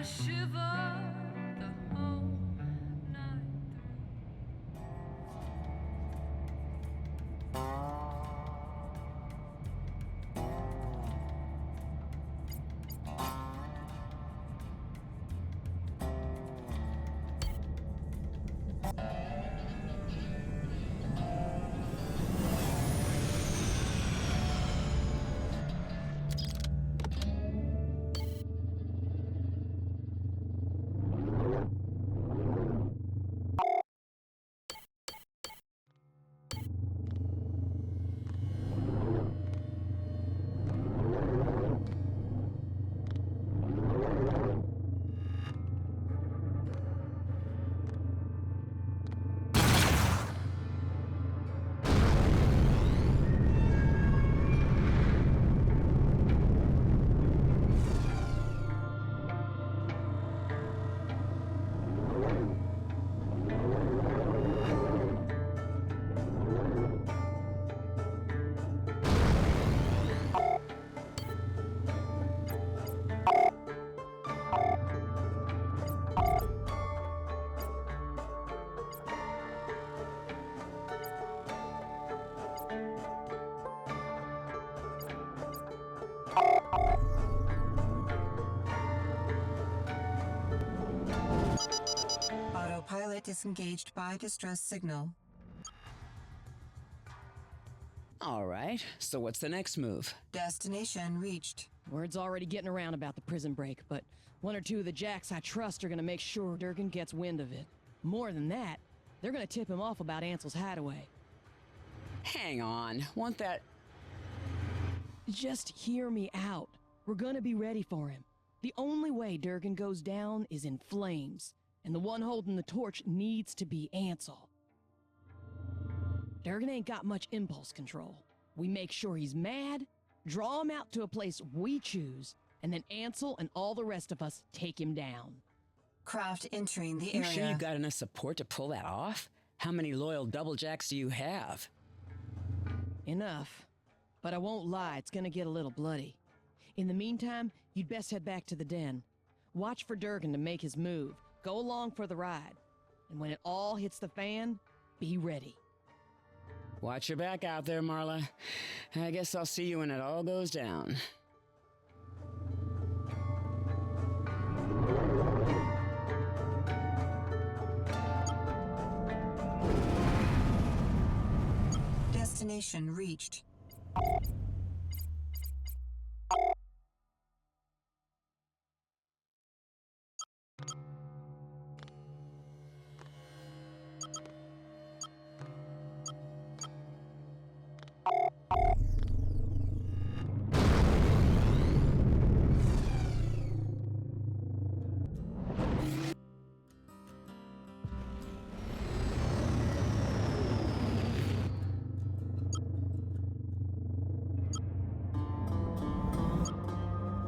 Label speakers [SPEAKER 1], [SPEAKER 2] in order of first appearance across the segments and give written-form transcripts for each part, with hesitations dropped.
[SPEAKER 1] shiver the whole night
[SPEAKER 2] Autopilot disengaged by distress signal.
[SPEAKER 3] All right, so what's the next move?
[SPEAKER 2] Destination reached.
[SPEAKER 4] Word's already getting around about the prison break, but one or two of the jacks I trust are gonna make sure Durgan gets wind of it. More than that, they're gonna tip him off about Ansel's hideaway.
[SPEAKER 3] Hang on, want that...
[SPEAKER 4] Just hear me out. We're gonna be ready for him. The only way Durgan goes down is in flames, and the one holding the torch needs to be Ansel. Durgan ain't got much impulse control. We make sure he's mad, draw him out to a place we choose, and then Ansel and all the rest of us take him down.
[SPEAKER 2] Craft entering the
[SPEAKER 3] You
[SPEAKER 2] area.
[SPEAKER 3] sure you got enough support to pull that off? How many loyal double jacks do you have?
[SPEAKER 4] Enough. But I won't lie, it's gonna get a little bloody. In the meantime, you'd best head back to the den. Watch for Durgan to make his move. Go along for the ride. And when it all hits the fan, be ready.
[SPEAKER 3] Watch your back out there, Marla. I guess I'll see you when it all goes down.
[SPEAKER 2] Destination reached.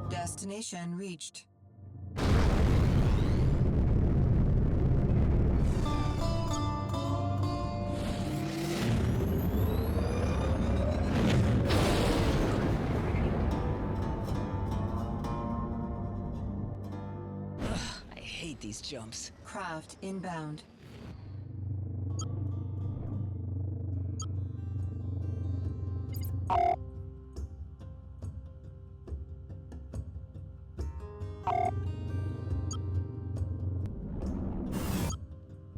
[SPEAKER 2] Destination reached.
[SPEAKER 3] I hate these jumps.
[SPEAKER 2] Craft inbound.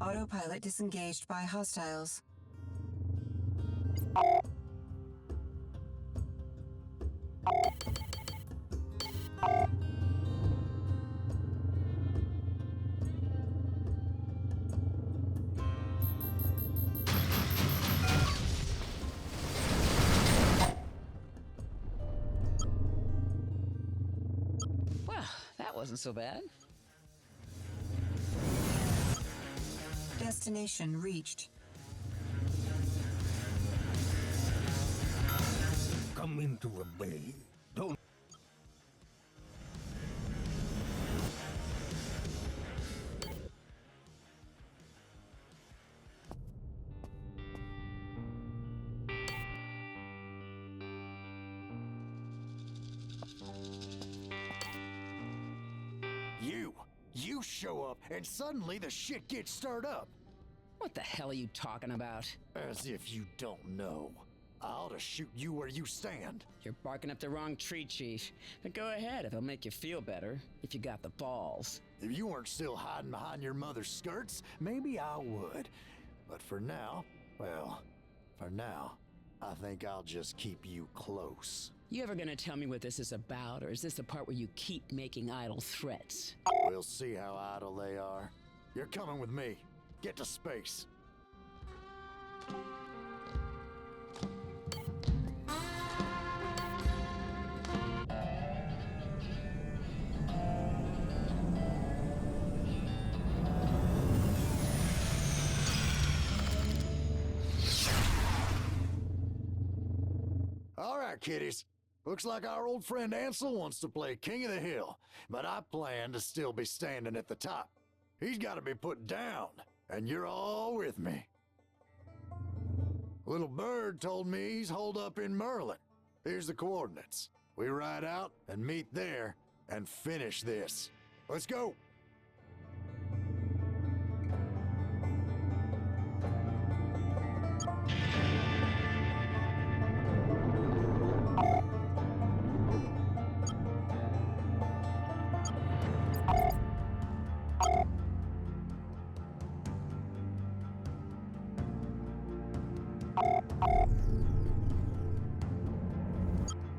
[SPEAKER 2] Autopilot disengaged by hostiles.
[SPEAKER 3] Well, that wasn't so bad.
[SPEAKER 2] Destination reached.
[SPEAKER 5] Come into the bay. Don't.
[SPEAKER 6] You! you show up and suddenly the shit gets stirred up.
[SPEAKER 3] What the hell are you talking about?
[SPEAKER 6] As if you don't know. I ought to shoot you where you stand.
[SPEAKER 3] You're barking up the wrong tree, Chief. But go ahead if it'll make you feel better, if you got the balls.
[SPEAKER 6] If you weren't still hiding behind your mother's skirts, maybe I would. But for now, well, I think I'll just keep you close.
[SPEAKER 3] You ever gonna tell me what this is about, or is this the part where you keep making idle threats?
[SPEAKER 6] We'll see how idle they are. You're coming with me. Get to space. All right, kiddies. Looks like our old friend Ansel wants to play King of the Hill, but I plan to still be standing at the top. He's got to be put down, and you're all with me. Little Bird told me he's holed up in Merlin. Here's the coordinates. We ride out and meet there and finish this. Let's go.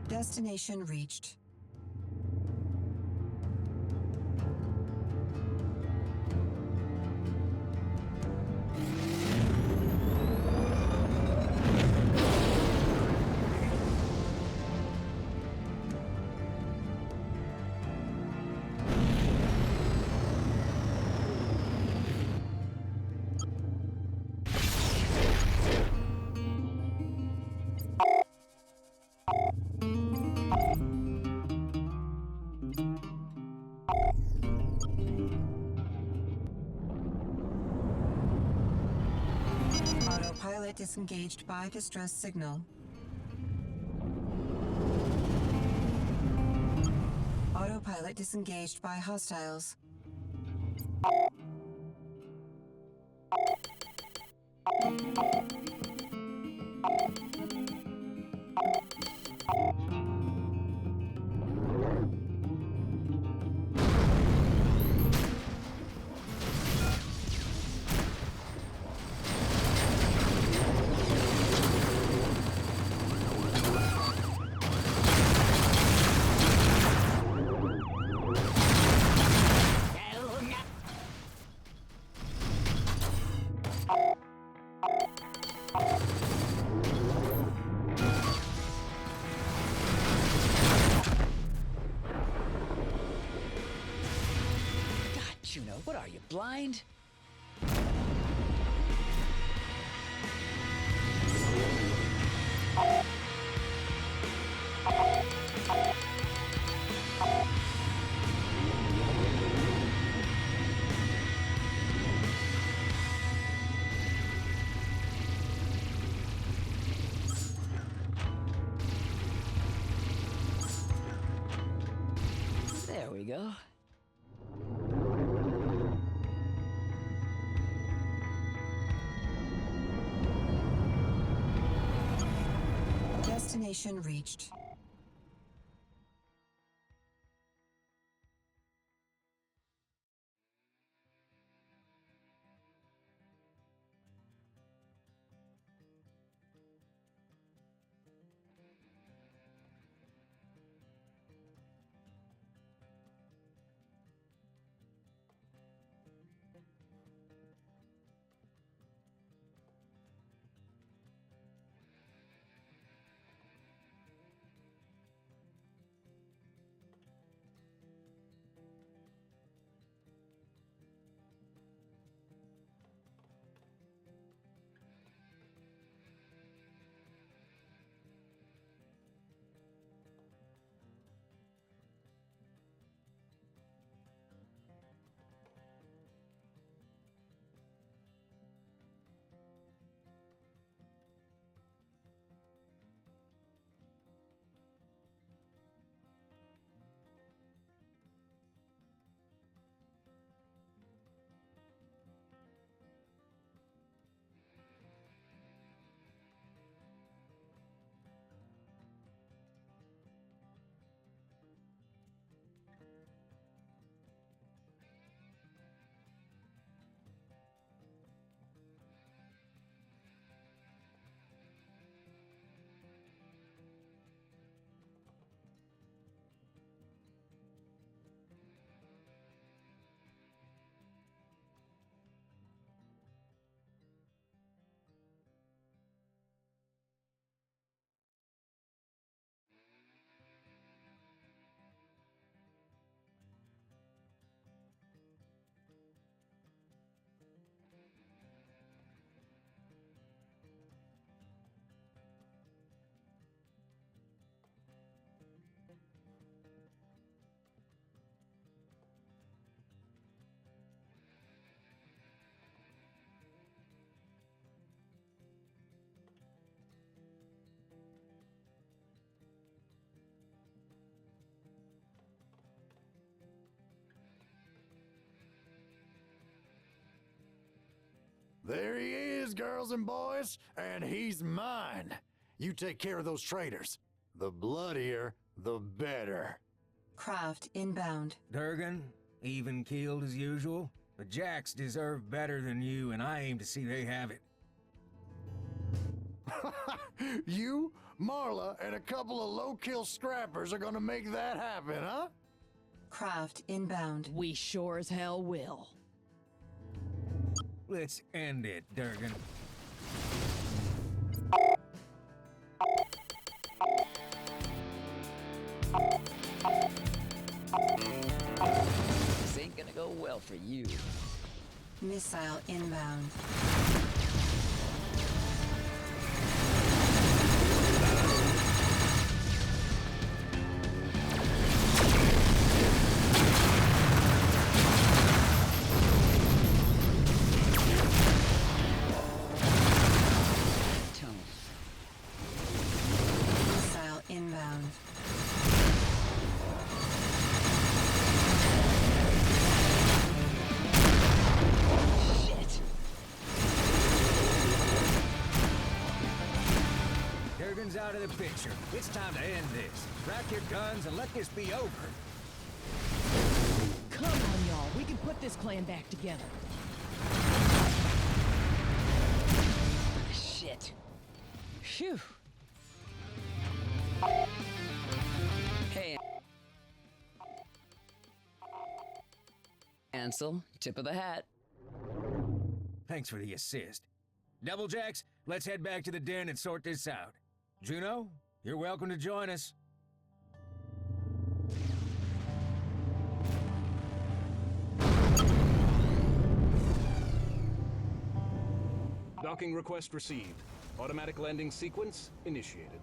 [SPEAKER 2] Destination reached. Autopilot disengaged by distress signal. Autopilot disengaged by hostiles.
[SPEAKER 3] Juno, what are you, blind? There we go.
[SPEAKER 2] Destination reached.
[SPEAKER 6] There he is, girls and boys, and he's mine. You take care of those traitors. The bloodier, the better.
[SPEAKER 2] Craft inbound.
[SPEAKER 5] Durgan, even keeled as usual. The Jacks deserve better than you, and I aim to see they have it.
[SPEAKER 6] You, Marla, and a couple of low-kill scrappers are gonna make that happen, huh?
[SPEAKER 2] Craft inbound.
[SPEAKER 4] We sure as hell will.
[SPEAKER 5] Let's end it, Durgan.
[SPEAKER 3] This ain't gonna go well for you.
[SPEAKER 2] Missile inbound.
[SPEAKER 3] Tone.
[SPEAKER 2] Missile inbound.
[SPEAKER 3] Shit!
[SPEAKER 5] Durgan's out of the picture. It's time to end this. Rack your guns and let this be over.
[SPEAKER 4] Come on, y'all. We can put this clan back together.
[SPEAKER 3] Shit. Phew. Hey, Ansel, tip of the hat.
[SPEAKER 5] Thanks for the assist. Doublejacks, let's head back to the den and sort this out. Juno, you're welcome to join us.
[SPEAKER 7] Docking request received. Automatic landing sequence initiated.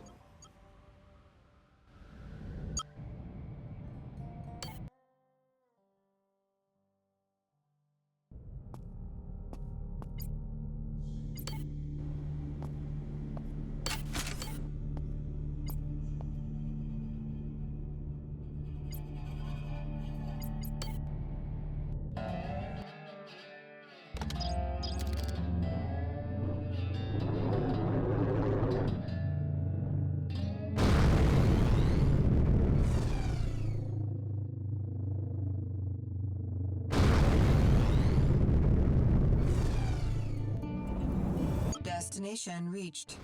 [SPEAKER 2] Destination reached.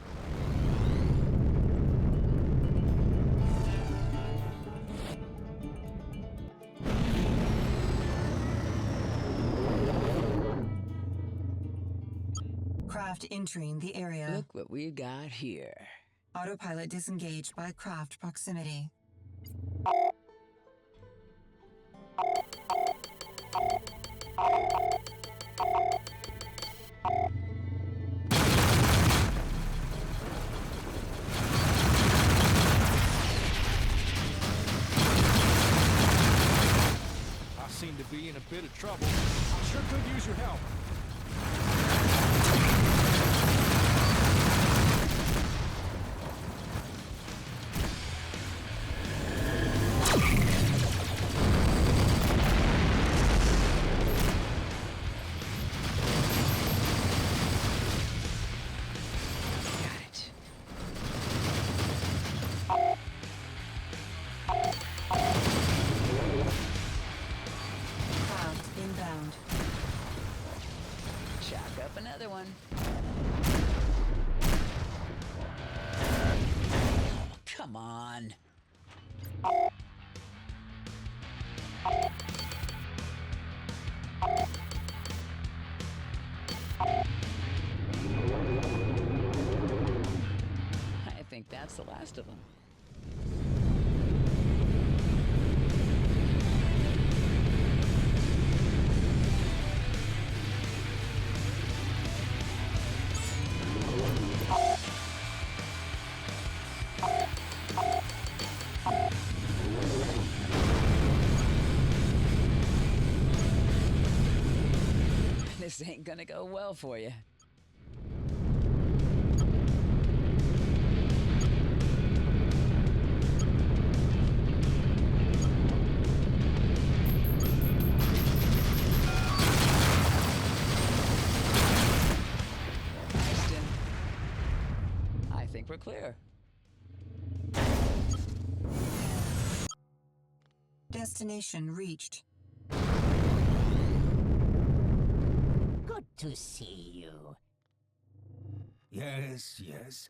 [SPEAKER 2] Craft entering the area.
[SPEAKER 3] Look what we got here.
[SPEAKER 2] Autopilot disengaged by craft proximity.
[SPEAKER 8] I seem to be in a bit of trouble. I sure could use your help.
[SPEAKER 3] Got it.
[SPEAKER 2] Craft inbound.
[SPEAKER 3] Chalk up another one. Come on. I think that's the last of them. This ain't gonna go well for you. think we're clear.
[SPEAKER 2] Destination reached.
[SPEAKER 9] Good to see you.
[SPEAKER 5] Yes, yes.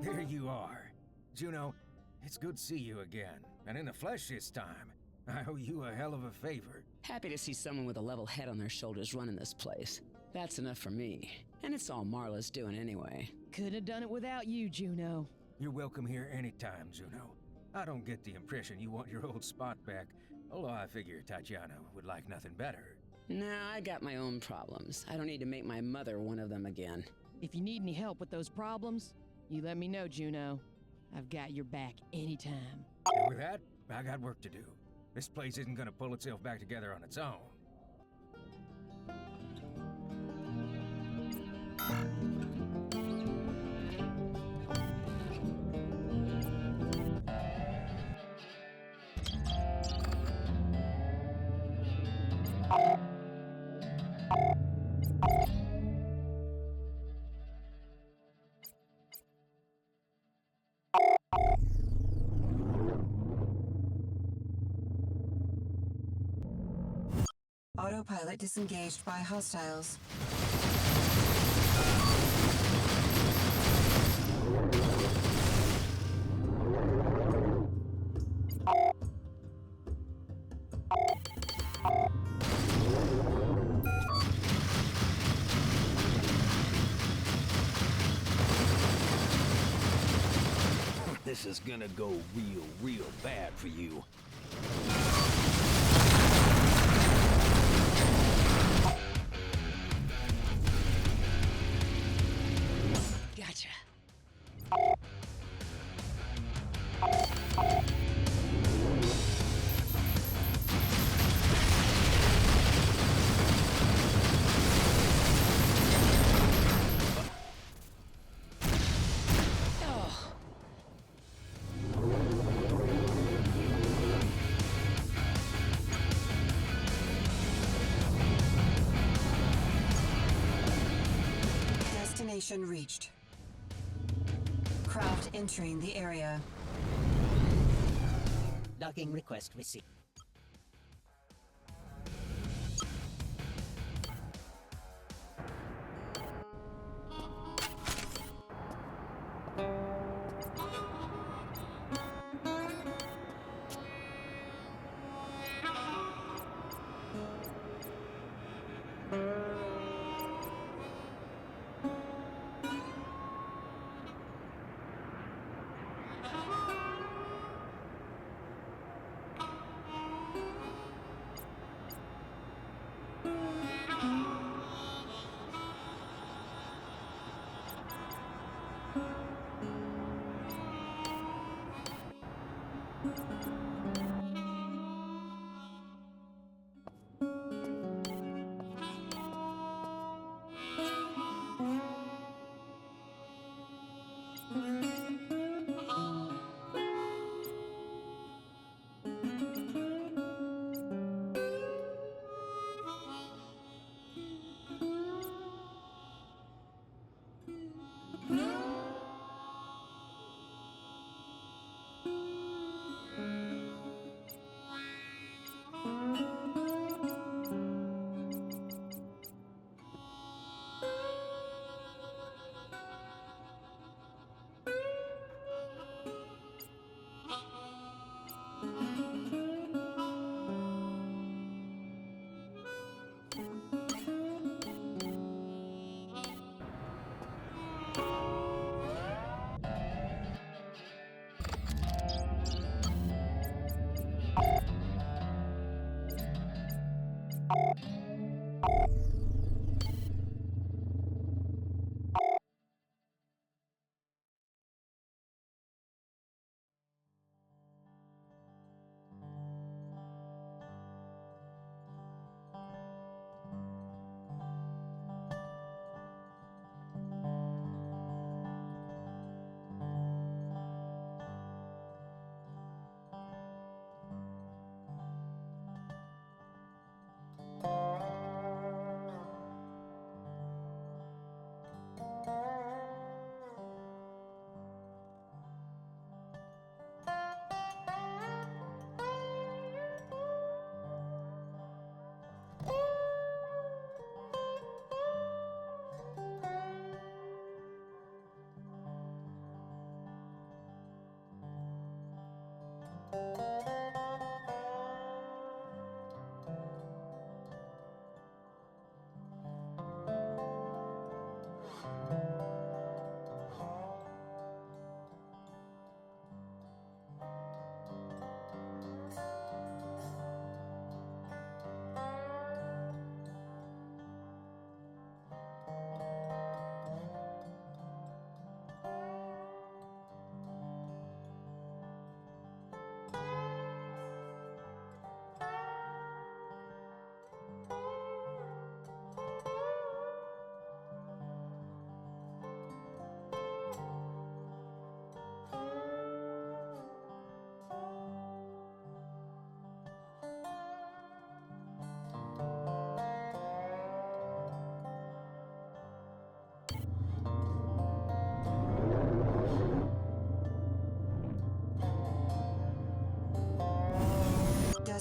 [SPEAKER 5] Here you are. Juno, it's good to see you again, and in the flesh this time. I owe you a hell of a favor.
[SPEAKER 3] Happy to see someone with a level head on their shoulders running this place. That's enough for me. And it's all Marla's doing anyway.
[SPEAKER 4] Couldn't have done it without you, Juno.
[SPEAKER 5] You're welcome here anytime, Juno. I don't get the impression you want your old spot back, although I figure Tatiana would like nothing better.
[SPEAKER 3] Nah, I got my own problems. I don't need to make my mother one of them again.
[SPEAKER 4] If you need any help with those problems, you let me know, Juno. I've got your back anytime.
[SPEAKER 5] And with that, I got work to do. This place isn't gonna pull itself back together on its own.
[SPEAKER 2] Autopilot disengaged by hostiles.
[SPEAKER 7] This is gonna go real bad for you.
[SPEAKER 3] Gotcha.
[SPEAKER 2] Destination reached. Craft entering the area.
[SPEAKER 9] Docking request received.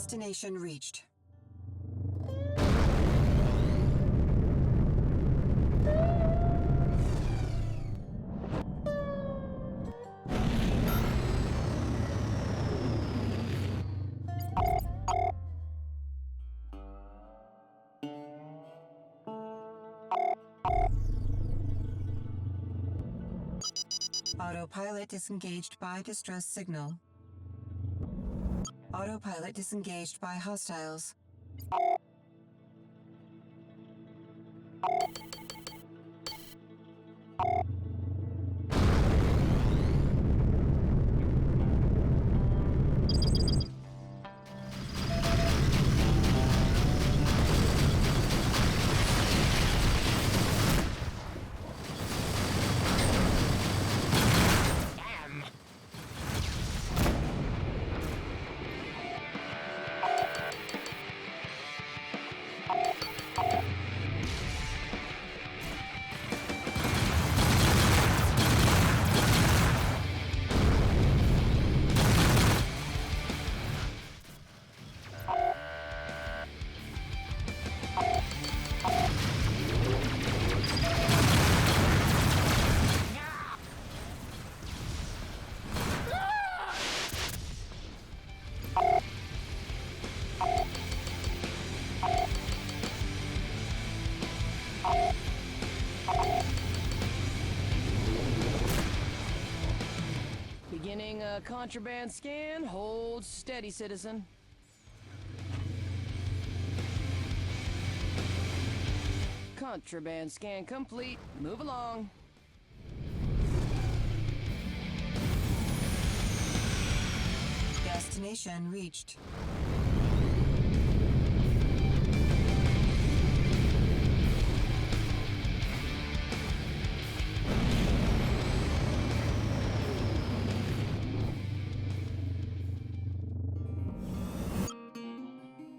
[SPEAKER 2] Destination reached. Autopilot disengaged by distress signal. Autopilot disengaged by hostiles.
[SPEAKER 4] Beginning a contraband scan. Hold steady, citizen. Contraband scan complete. Move along.
[SPEAKER 2] Destination reached.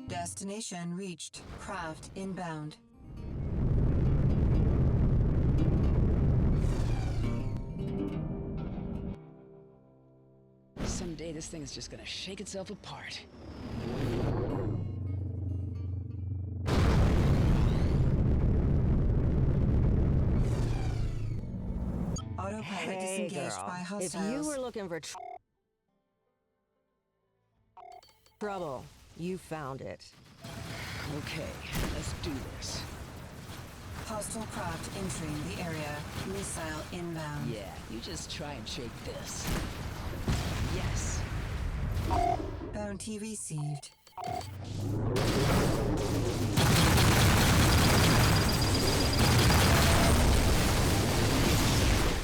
[SPEAKER 2] Destination reached. Craft inbound.
[SPEAKER 3] Someday this thing is just gonna shake itself apart.
[SPEAKER 2] Autopilot disengaged by
[SPEAKER 10] If
[SPEAKER 2] hostiles.
[SPEAKER 10] you were looking for trouble, you found it.
[SPEAKER 3] Okay, let's do this.
[SPEAKER 2] Hostile craft entering the area. Missile inbound.
[SPEAKER 3] Yeah, you just try and shake this. Yes.
[SPEAKER 2] Bounty received.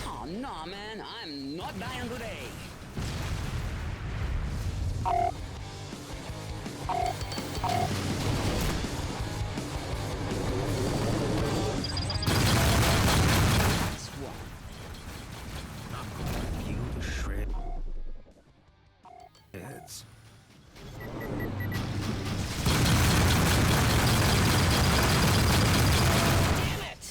[SPEAKER 3] Oh, no, man, I'm not dying today. That's one.
[SPEAKER 7] I'm gonna rip you to shreds.
[SPEAKER 3] Damn it!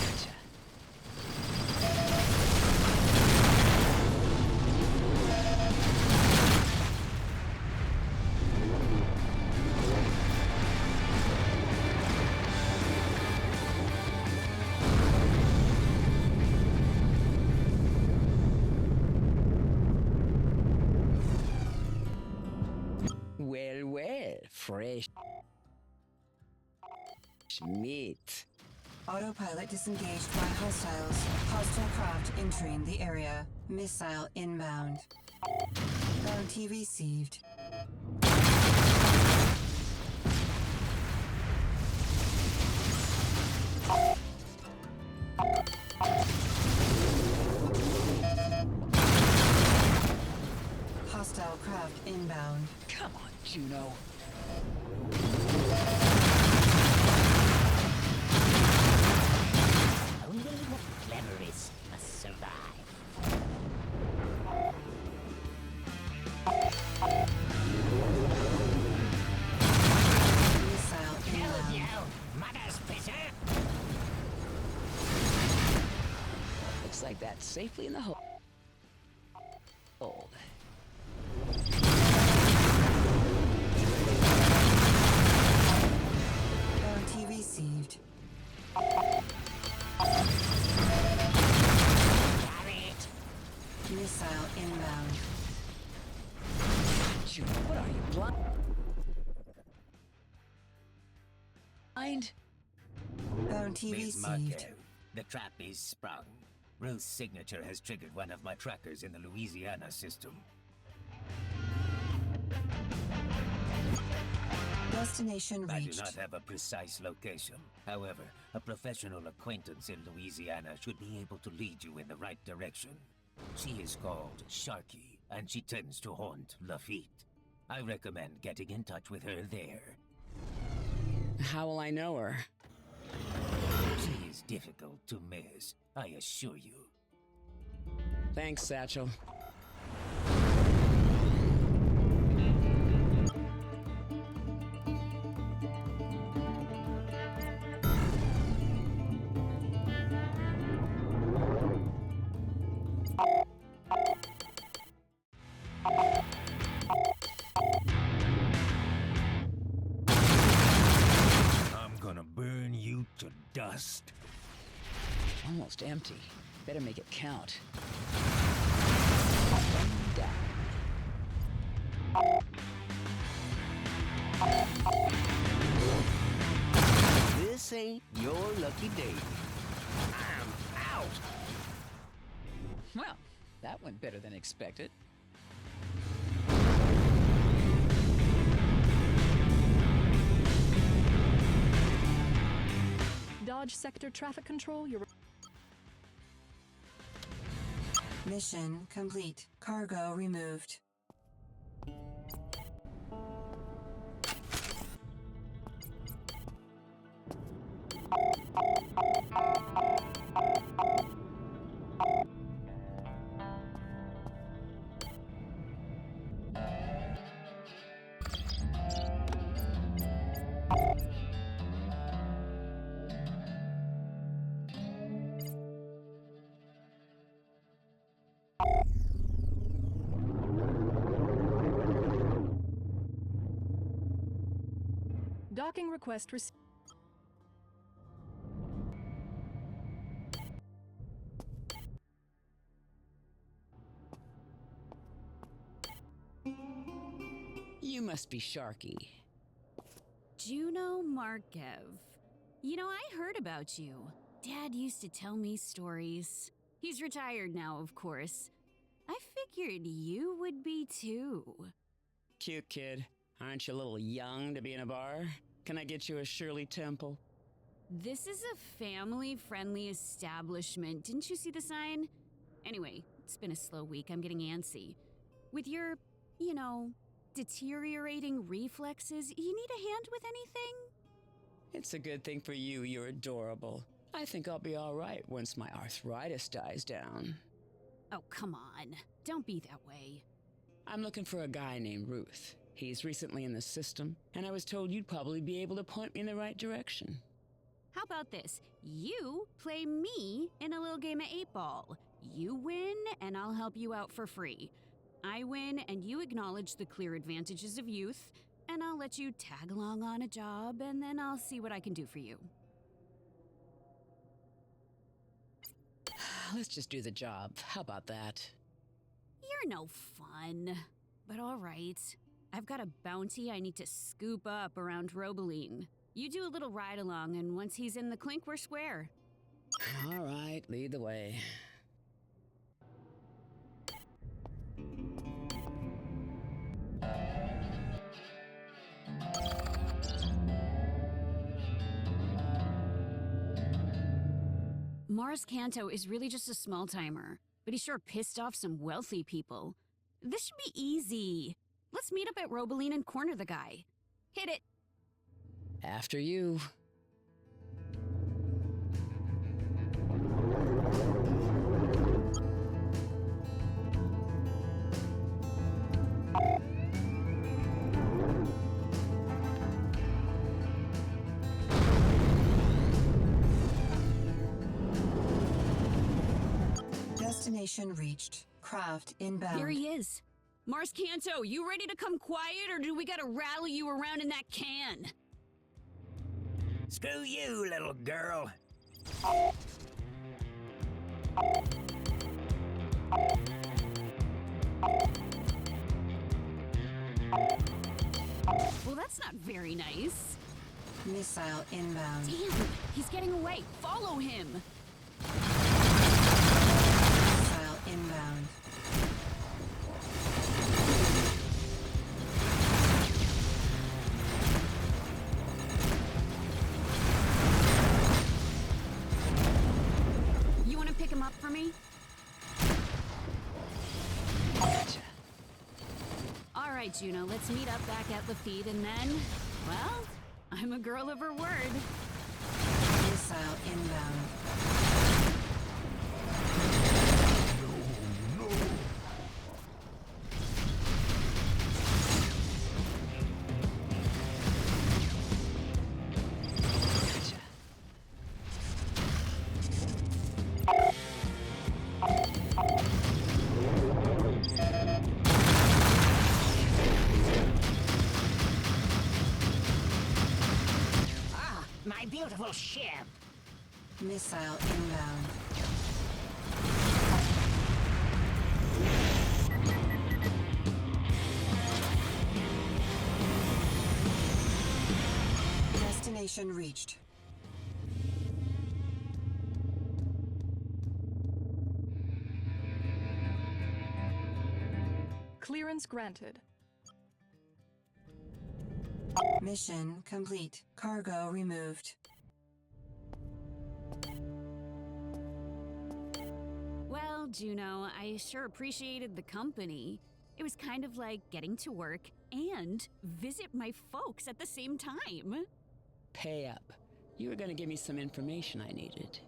[SPEAKER 3] Gotcha. Well, well, fresh meat.
[SPEAKER 2] Autopilot disengaged by hostiles. Hostile craft entering the area. Missile inbound. Bounty received. Hostile craft inbound.
[SPEAKER 3] Come on, Juno.
[SPEAKER 9] Only the cleverest must survive.
[SPEAKER 3] that safely in the hold.
[SPEAKER 2] Bounty received. Missile inbound.
[SPEAKER 3] Juno, what are you, blind?
[SPEAKER 2] Bounty
[SPEAKER 7] Miss
[SPEAKER 2] received.
[SPEAKER 7] Marco, the trap is sprung. Ruth's signature has triggered one of my trackers in the Louisiana system.
[SPEAKER 2] Destination
[SPEAKER 7] I do
[SPEAKER 2] reached.
[SPEAKER 7] not have a precise location. However, a professional acquaintance in Louisiana should be able to lead you in the right direction. She is called Sharky, and she tends to haunt Lafitte. I recommend getting in touch with her there.
[SPEAKER 3] How will I know her?
[SPEAKER 7] She is difficult to miss, I assure you.
[SPEAKER 3] Thanks, Satchel.
[SPEAKER 7] I'm gonna burn you to dust.
[SPEAKER 3] Almost empty. Better make it count.
[SPEAKER 7] This ain't your lucky day. I'm out!
[SPEAKER 3] Well, that went better than expected.
[SPEAKER 11] Dodge sector traffic control, you're...
[SPEAKER 2] Mission complete. Cargo removed.
[SPEAKER 11] Docking request received.
[SPEAKER 3] You must be Sharky.
[SPEAKER 12] Juno Markev. You know, I heard about you. Dad used to tell me stories. He's retired now, of course. I figured you would be too.
[SPEAKER 3] Cute kid. Aren't you a little young to be in a bar? Can I get you a Shirley Temple?
[SPEAKER 12] This is a family-friendly establishment. Didn't you see the sign? Anyway, it's been a slow week. I'm getting antsy. With your, deteriorating reflexes, you need a hand with anything?
[SPEAKER 3] It's a good thing for you, you're adorable. I think I'll be all right once my arthritis dies down.
[SPEAKER 12] Oh, come on. Don't be that way.
[SPEAKER 3] I'm looking for a guy named Ruth. He's recently in the system, and I was told you'd probably be able to point me in the right direction.
[SPEAKER 12] How about this? You play me in a little game of 8-ball. You win, and I'll help you out for free. I win, and you acknowledge the clear advantages of youth, and I'll let you tag along on a job, and then I'll see what I can do for you.
[SPEAKER 3] Let's just do the job. How about that?
[SPEAKER 12] You're no fun. But all right. I've got a bounty I need to scoop up around Robaline. You do a little ride-along, and once he's in the clink, we're square.
[SPEAKER 3] All right, lead the way.
[SPEAKER 12] Mars Kanto is really just a small-timer, but he sure pissed off some wealthy people. This should be easy. Let's meet up at Robaline and corner the guy. Hit it!
[SPEAKER 3] After you.
[SPEAKER 2] Destination reached. Craft inbound.
[SPEAKER 12] Here he is. Mars Canto, you ready to come quiet, or do we gotta rally you around in that can?
[SPEAKER 7] Screw you, little girl.
[SPEAKER 12] Well, that's not very nice.
[SPEAKER 2] Missile inbound.
[SPEAKER 12] Damn, he's getting away. Follow him.
[SPEAKER 2] Missile inbound.
[SPEAKER 12] You want to pick him up for me? All right, Juno, let's meet up back at Lafitte, and then, well, I'm a girl of her word.
[SPEAKER 2] Missile inbound.
[SPEAKER 9] My beautiful ship!
[SPEAKER 2] Missile inbound. Destination reached.
[SPEAKER 11] Clearance granted.
[SPEAKER 2] Mission complete. Cargo removed.
[SPEAKER 12] Well, Juno, I sure appreciated the company. It was kind of like getting to work and visit my folks at the same time.
[SPEAKER 3] Pay up. You were gonna give me some information I needed.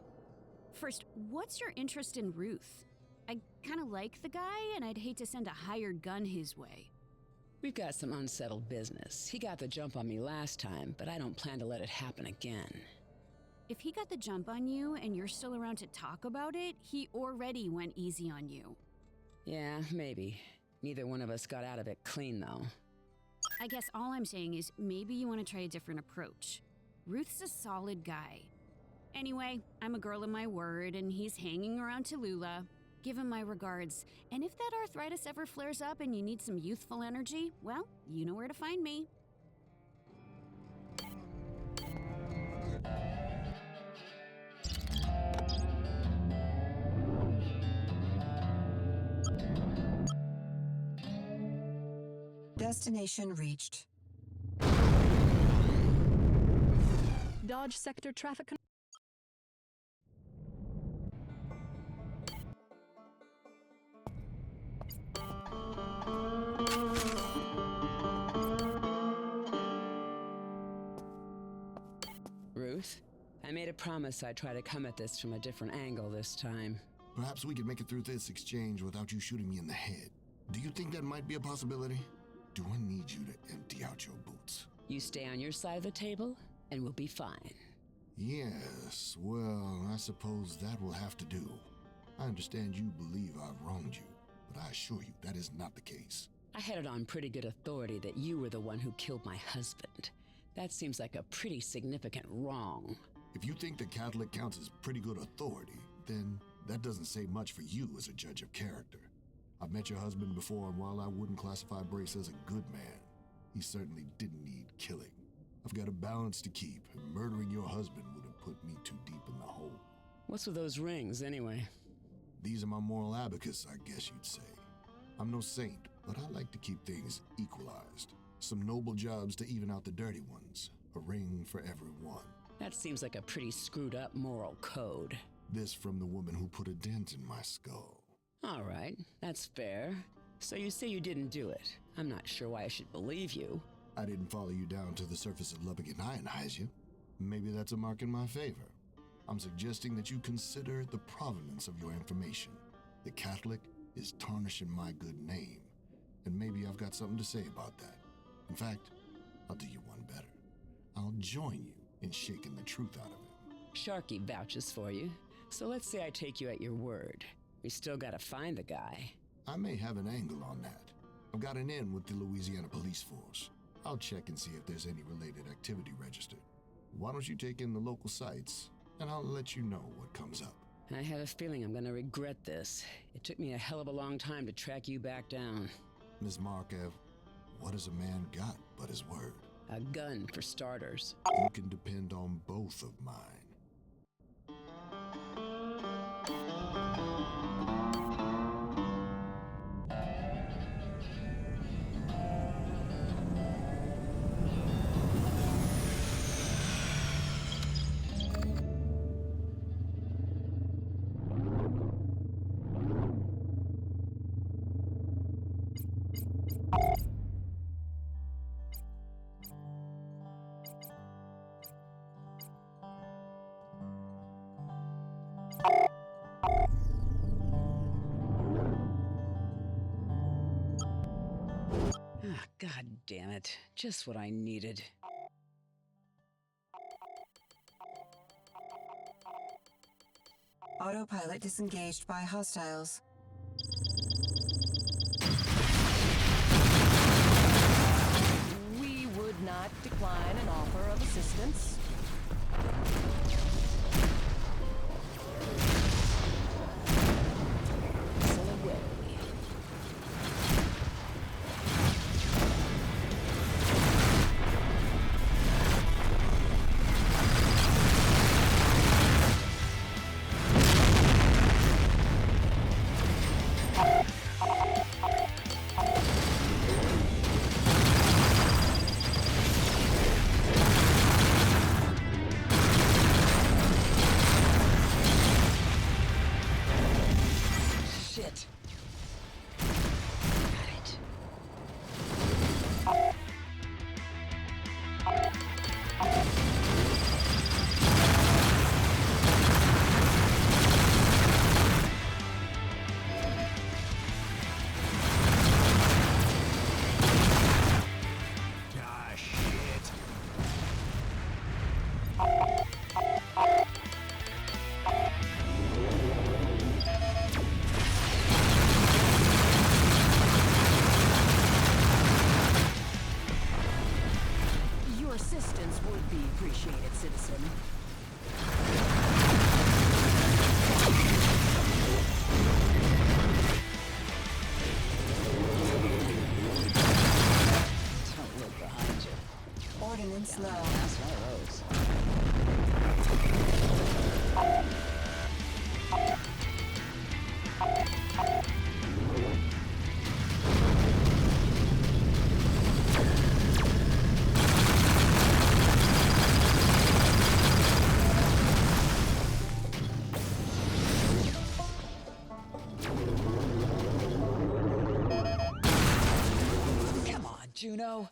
[SPEAKER 12] First, what's your interest in Ruth? I kind of like the guy, and I'd hate to send a hired gun his way.
[SPEAKER 3] We've got some unsettled business. He got the jump on me last time, but I don't plan to let it happen again.
[SPEAKER 12] If he got the jump on you and you're still around to talk about it, he already went easy on you.
[SPEAKER 3] Yeah, maybe. Neither one of us got out of it clean, though.
[SPEAKER 12] I guess all I'm saying is maybe you want to try a different approach. Ruth's a solid guy. Anyway, I'm a girl of my word, and he's hanging around Tallulah. Give him my regards. And if that arthritis ever flares up and you need some youthful energy, well, you know where to find me.
[SPEAKER 2] Destination reached.
[SPEAKER 11] Dodge sector traffic control.
[SPEAKER 3] Ruth, I made a promise I'd try to come at this from a different angle this time.
[SPEAKER 13] Perhaps we could make it through this exchange without you shooting me in the head. Do you think that might be a possibility? Do I need you to empty out your boots?
[SPEAKER 3] You stay on your side of the table, and we'll be fine.
[SPEAKER 13] Yes, well, I suppose that will have to do. I understand you believe I've wronged you, but I assure you that is not the case.
[SPEAKER 3] I had it on pretty good authority that you were the one who killed my husband. That seems like a pretty significant wrong.
[SPEAKER 13] If you think the Catholic counts as pretty good authority, then that doesn't say much for you as a judge of character. I've met your husband before, and while I wouldn't classify Brace as a good man, he certainly didn't need killing. I've got a balance to keep, and murdering your husband would have put me too deep in the hole.
[SPEAKER 3] What's with those rings, anyway?
[SPEAKER 13] These are my moral abacus, I guess you'd say. I'm no saint, but I like to keep things equalized. Some noble jobs to even out the dirty ones. A ring for every one.
[SPEAKER 3] That seems like a pretty screwed up moral code.
[SPEAKER 13] This from the woman who put a dent in my skull.
[SPEAKER 3] All right, that's fair. So you say you didn't do it. I'm not sure why I should believe you.
[SPEAKER 13] I didn't follow you down to the surface of Lubbock and ionize you. Maybe that's a mark in my favor. I'm suggesting that you consider the provenance of your information. The Catholic is tarnishing my good name, and maybe I've got something to say about that. In fact, I'll do you one better. I'll join you in shaking the truth out of him.
[SPEAKER 3] Sharky vouches for you, so let's say I take you at your word. We still gotta find the guy.
[SPEAKER 13] I may have an angle on that. I've got an in with the Louisiana Police Force. I'll check and see if there's any related activity registered. Why don't you take in the local sites, and I'll let you know what comes up.
[SPEAKER 3] I have a feeling I'm gonna regret this. It took me a hell of a long time to track you back down.
[SPEAKER 13] Ms. Markev, what has a man got but his word?
[SPEAKER 3] A gun, for starters.
[SPEAKER 13] You can depend on both of mine.
[SPEAKER 3] Ah, God damn it. Just what I needed.
[SPEAKER 2] Autopilot disengaged by hostiles.
[SPEAKER 4] We would not decline an offer of assistance.
[SPEAKER 2] Ordnance low.
[SPEAKER 3] That's one of those. Come on, Juno.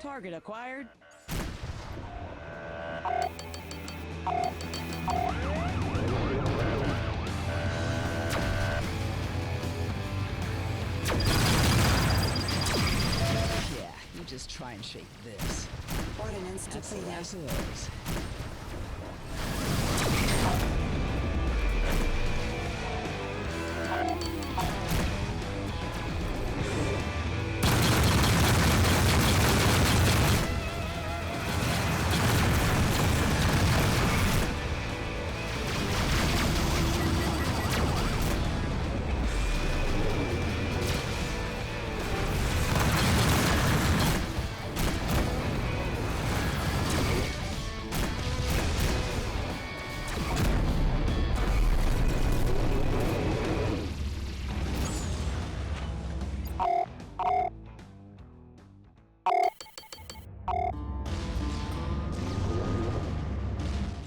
[SPEAKER 4] Target acquired.
[SPEAKER 3] Yeah, you just try and shake this.
[SPEAKER 2] Ordnance
[SPEAKER 3] That's the
[SPEAKER 2] depleted.
[SPEAKER 3] last of those.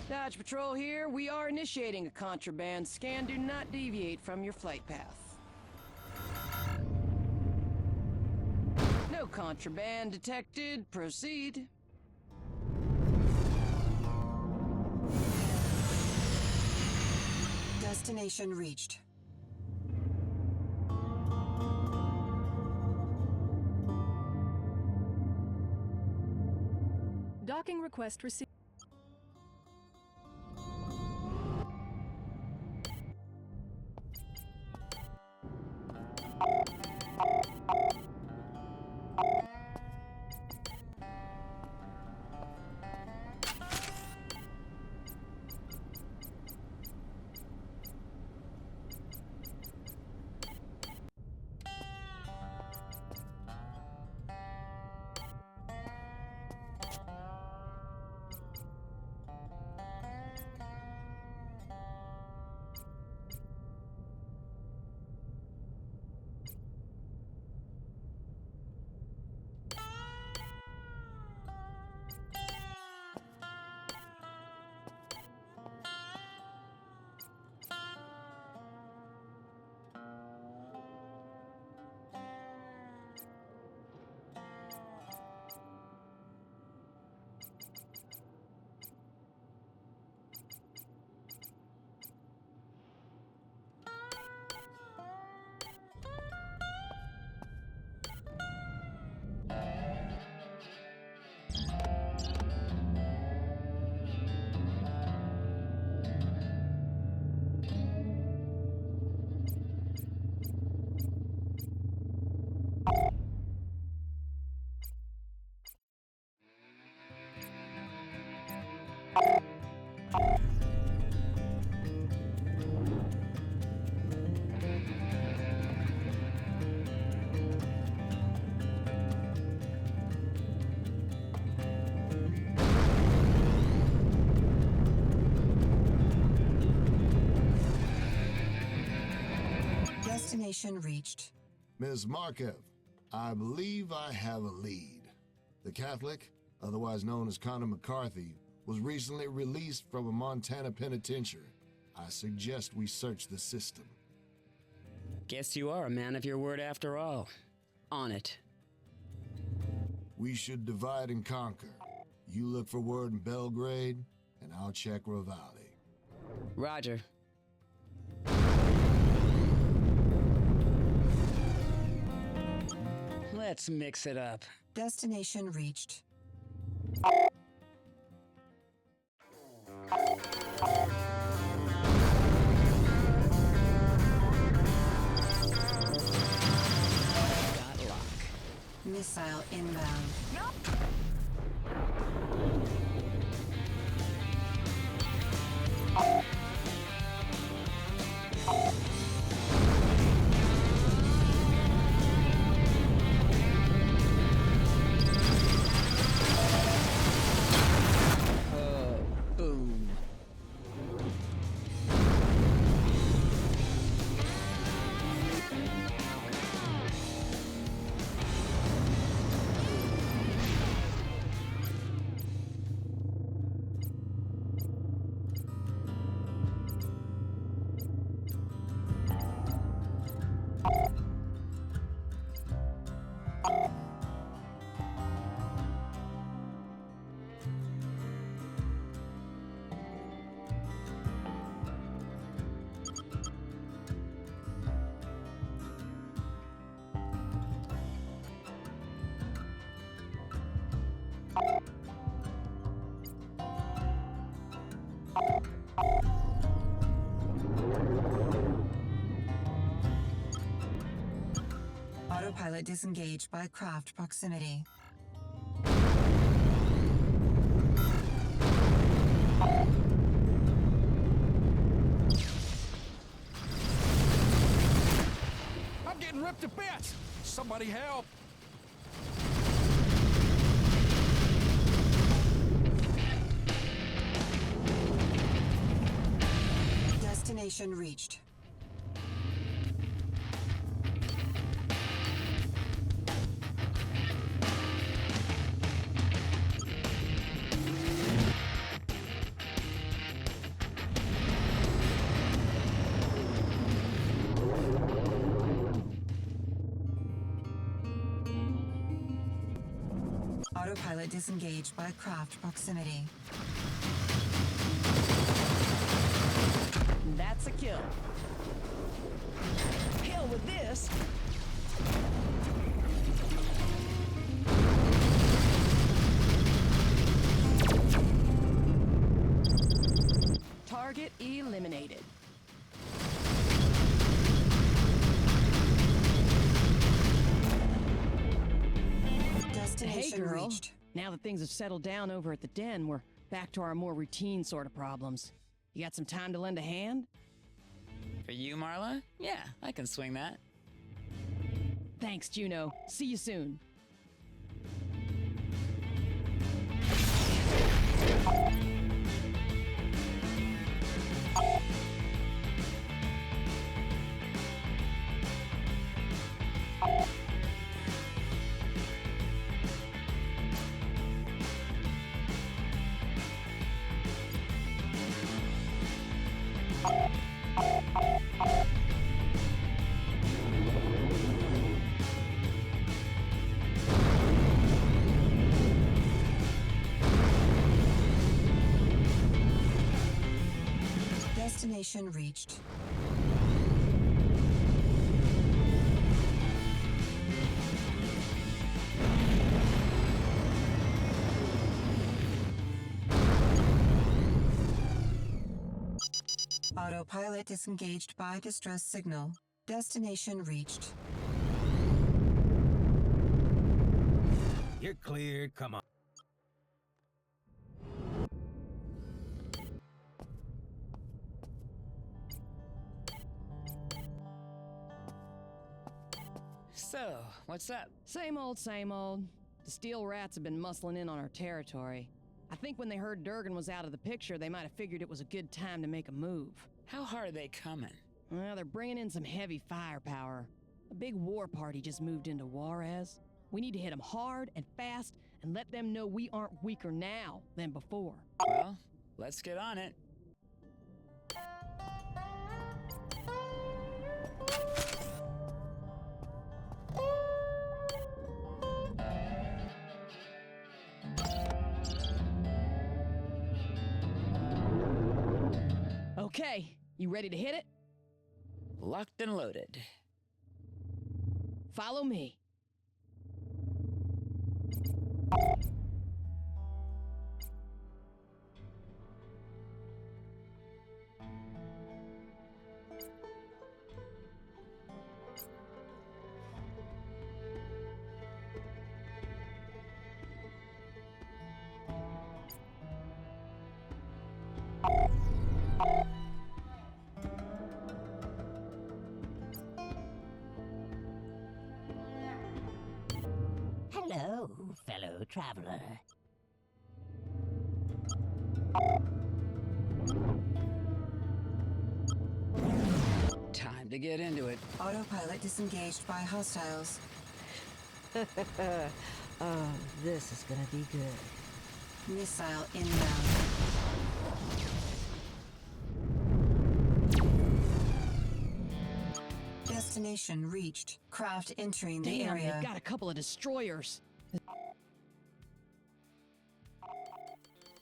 [SPEAKER 4] Dodge Patrol here. We are initiating a contraband scan. Do not deviate from your flight path. No contraband detected. Proceed.
[SPEAKER 2] Destination reached.
[SPEAKER 11] Docking request received.
[SPEAKER 2] Destination reached.
[SPEAKER 13] Ms. Markev, I believe I have a lead. The Catholic, otherwise known as Connor McCarthy, was recently released from a Montana penitentiary. I suggest we search the system.
[SPEAKER 3] Guess you are a man of your word after all. On it.
[SPEAKER 13] We should divide and conquer. You look for word in Belgrade, and I'll check Ravalli.
[SPEAKER 3] Roger. Let's mix it up.
[SPEAKER 2] Destination reached.
[SPEAKER 3] Got lock.
[SPEAKER 2] Missile inbound.
[SPEAKER 3] Boom.
[SPEAKER 2] Autopilot disengaged by craft proximity.
[SPEAKER 8] I'm getting ripped to bits! Somebody help!
[SPEAKER 2] Destination reached. Autopilot disengaged by craft proximity.
[SPEAKER 4] That's a kill. hill. Hell with this. Target eliminated.
[SPEAKER 2] Destination
[SPEAKER 4] Hey, girl.
[SPEAKER 2] reached.
[SPEAKER 4] Now that things have settled down over at the den, we're back to our more routine sort of problems. You got some time to lend a hand?
[SPEAKER 14] For you, Marla? Yeah, I can swing that.
[SPEAKER 4] Thanks, Juno. See you soon.
[SPEAKER 2] Destination reached. Autopilot disengaged by distress signal. Destination reached.
[SPEAKER 5] You're cleared. Come on.
[SPEAKER 14] So, what's up?
[SPEAKER 4] Same old, same old. The steel rats have been muscling in on our territory. I think when they heard Durgan was out of the picture, they might have figured it was a good time to make a move.
[SPEAKER 14] How hard are they coming?
[SPEAKER 4] Well, they're bringing in some heavy firepower. A big war party just moved into Juarez. We need to hit them hard and fast and let them know we aren't weaker now than before.
[SPEAKER 14] Well, let's get on it.
[SPEAKER 4] Okay, you ready to hit it?
[SPEAKER 14] Locked and loaded.
[SPEAKER 4] Follow me.
[SPEAKER 9] Hello, fellow traveler.
[SPEAKER 14] Time to get into it.
[SPEAKER 2] Autopilot disengaged by hostiles.
[SPEAKER 10] Oh, this is gonna be good.
[SPEAKER 2] Missile inbound. Destination reached. Craft entering the
[SPEAKER 4] Damn,
[SPEAKER 2] area.
[SPEAKER 4] they've got a couple of destroyers.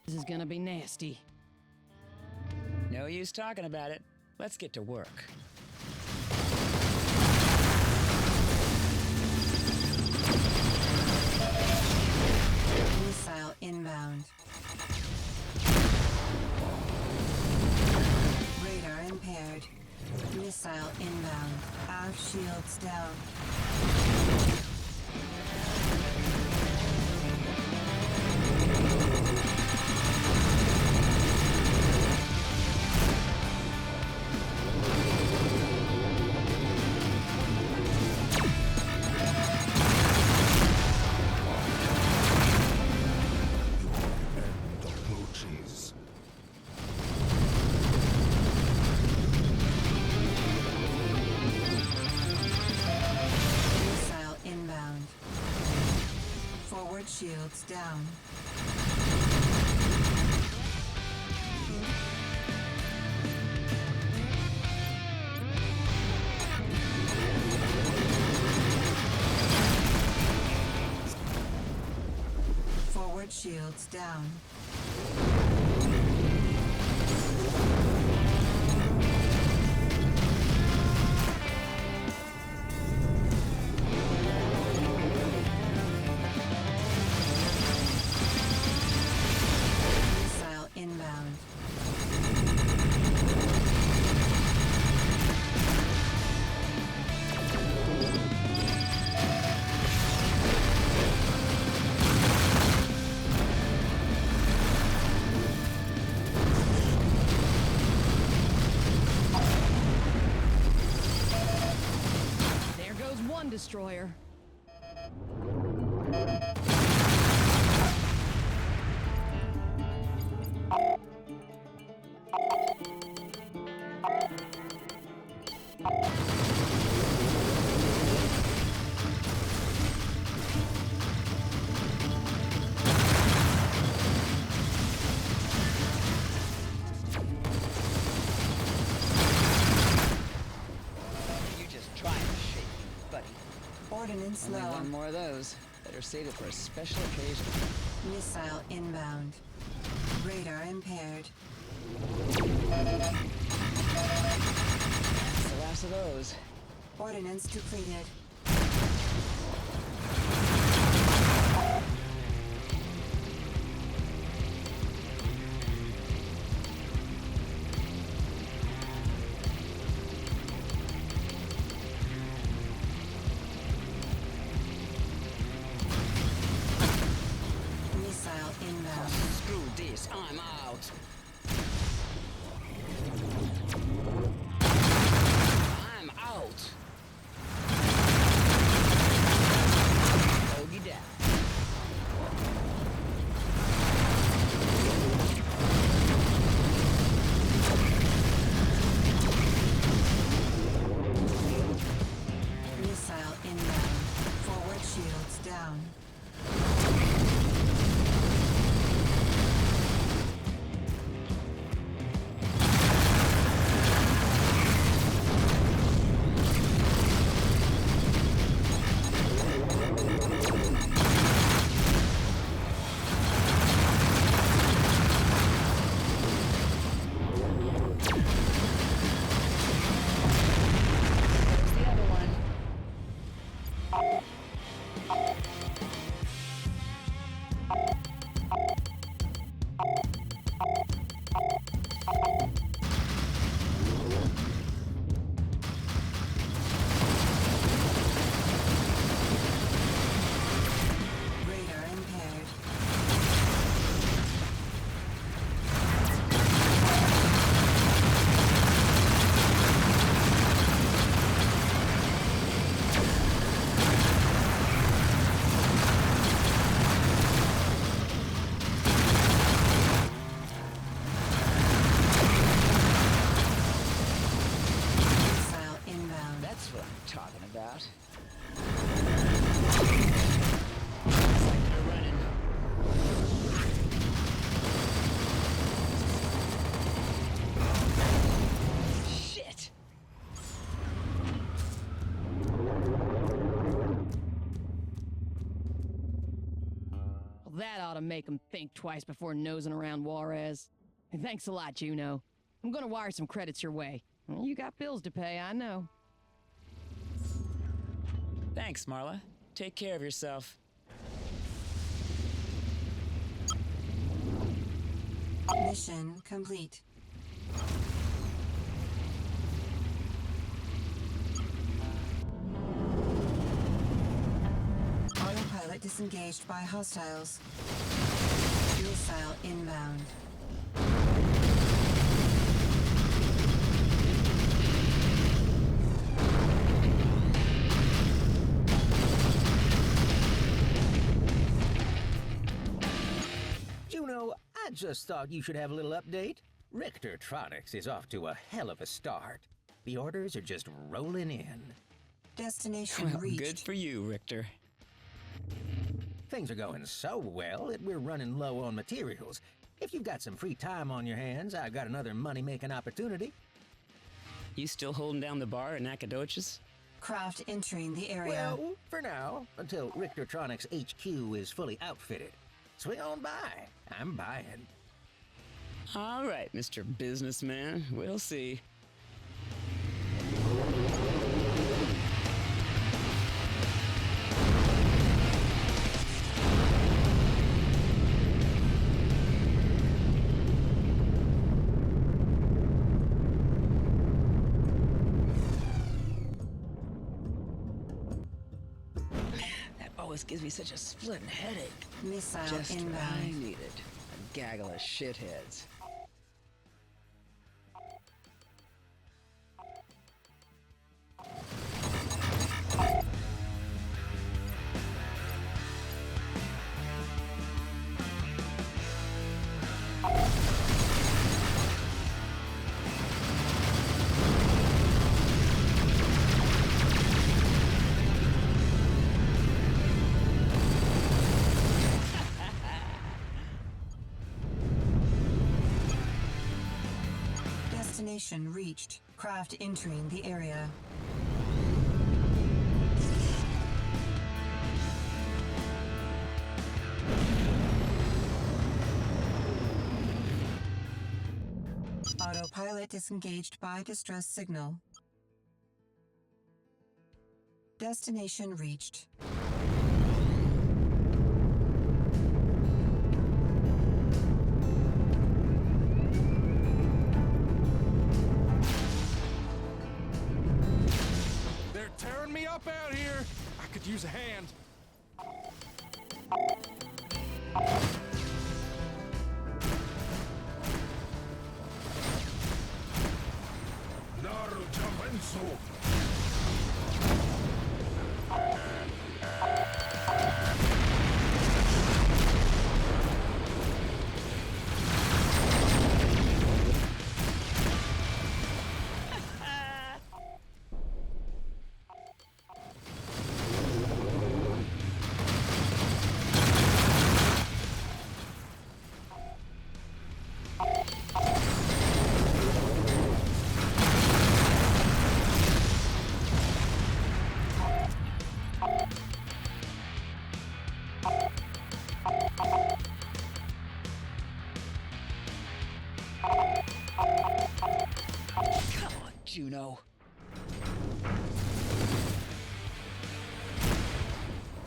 [SPEAKER 4] This is gonna be nasty.
[SPEAKER 14] No use talking about it. Let's get to work.
[SPEAKER 2] Missile inbound. Radar impaired. Missile inbound. Aft shields down. Missile inbound. Forward shields down. Forward shields down.
[SPEAKER 4] destroyer.
[SPEAKER 2] Ordnance
[SPEAKER 3] Only
[SPEAKER 2] low.
[SPEAKER 3] one more of those. Better save it for a special occasion.
[SPEAKER 2] Missile inbound. Radar impaired.
[SPEAKER 3] That's the last of those.
[SPEAKER 2] Ordnance depleted. Missile inbound.
[SPEAKER 3] Screw this, I'm out. I'm out. Bogey down.
[SPEAKER 2] Missile inbound. Forward shields down.
[SPEAKER 3] There's the other one.
[SPEAKER 2] Radar impaired. Missile inbound.
[SPEAKER 3] That's what I'm talking about. Looks like they're running. Shit!
[SPEAKER 4] Well, that ought to make them think twice before nosing around Juarez. And thanks a lot, Juno. I'm gonna wire some credits your way. You got bills to pay, I know.
[SPEAKER 14] Thanks, Marla. Take care of yourself.
[SPEAKER 2] Mission complete. Autopilot disengaged by hostiles. Missile inbound.
[SPEAKER 7] Juno, I just thought you should have a little update. Richtertronics is off to a hell of a start. The orders are just rolling in.
[SPEAKER 2] Destination
[SPEAKER 14] Well,
[SPEAKER 2] reached.
[SPEAKER 14] good for you, Richter.
[SPEAKER 7] Things are going so well that we're running low on materials. If you've got some free time on your hands, I've got another money-making opportunity.
[SPEAKER 14] You still holding down the bar at Nacogdoches?
[SPEAKER 2] Craft entering the area.
[SPEAKER 7] Well, for now, until Richtertronics HQ is fully outfitted. Swing on by. I'm buying.
[SPEAKER 14] All right, Mr. Businessman. We'll see. Always gives me such a splitting headache.
[SPEAKER 2] Missile
[SPEAKER 14] Just what
[SPEAKER 2] inbound.
[SPEAKER 14] I needed. A gaggle of shitheads.
[SPEAKER 2] Destination reached. Craft entering the area. Autopilot disengaged by distress signal. Destination reached.
[SPEAKER 8] They're tearing me up out here. I could use a hand.
[SPEAKER 14] Come on, Juno.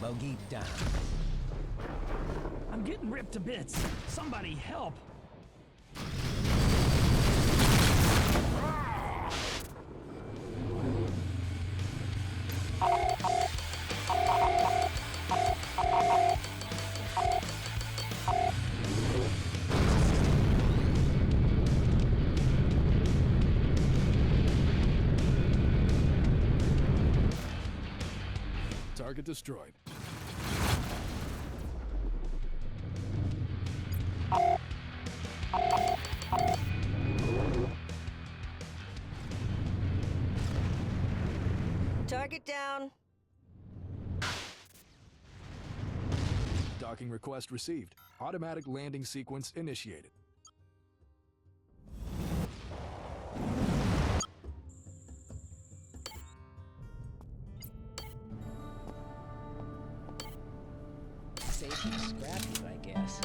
[SPEAKER 7] Bogey down.
[SPEAKER 15] I'm getting ripped to bits. Somebody help.
[SPEAKER 8] Target destroyed.
[SPEAKER 10] Target down.
[SPEAKER 8] Docking request received. Automatic landing sequence initiated.
[SPEAKER 3] Safe and scrappy, I guess.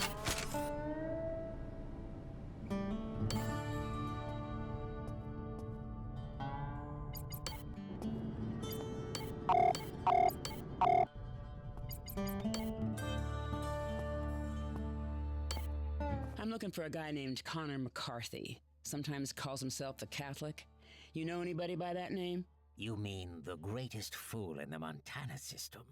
[SPEAKER 3] I'm looking for a guy named Connor McCarthy. Sometimes calls himself the Catholic. You know anybody by that name?
[SPEAKER 7] You mean the greatest fool in the Montana system?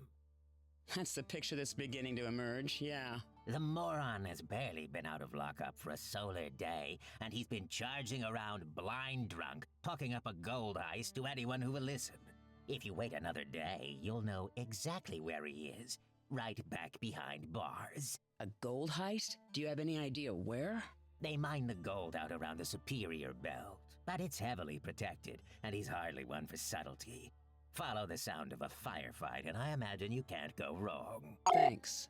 [SPEAKER 3] That's the picture that's beginning to emerge, yeah.
[SPEAKER 7] The moron has barely been out of lockup for a solar day, and he's been charging around blind drunk, talking up a gold heist to anyone who will listen. If you wait another day, you'll know exactly where he is. Right back behind bars.
[SPEAKER 3] A gold heist? Do you have any idea where?
[SPEAKER 7] They mine the gold out around the Superior Belt, but it's heavily protected, and he's hardly one for subtlety. Follow the sound of a firefight, and I imagine you can't go wrong.
[SPEAKER 3] Thanks.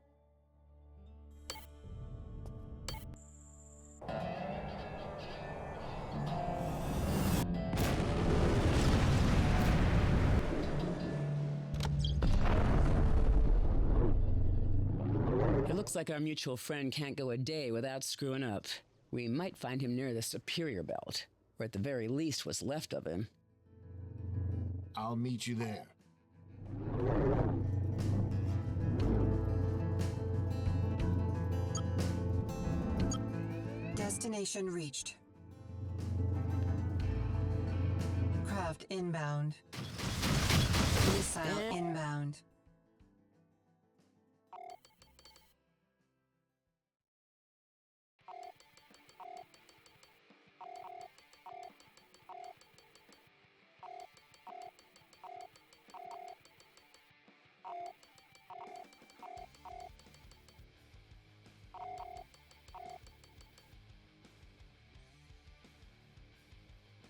[SPEAKER 3] It looks like our mutual friend can't go a day without screwing up. We might find him near the Superior Belt, or at the very least what's left of him.
[SPEAKER 13] I'll meet you there.
[SPEAKER 2] Destination reached. Craft inbound. Missile inbound.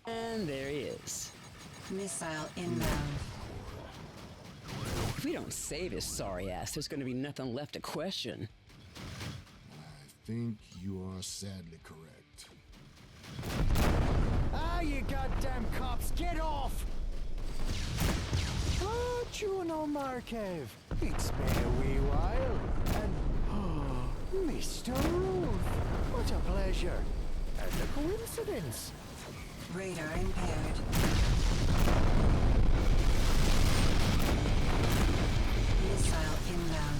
[SPEAKER 3] And there he is.
[SPEAKER 2] Missile inbound.
[SPEAKER 3] If we don't save his sorry ass, there's going to be nothing left to question.
[SPEAKER 13] I think you are sadly correct.
[SPEAKER 5] Ah, yeah.
[SPEAKER 6] Juno Markev, it's been a wee while. And, oh, Mr. Ruth, what a pleasure. And a coincidence.
[SPEAKER 2] Radar impaired. Missile inbound.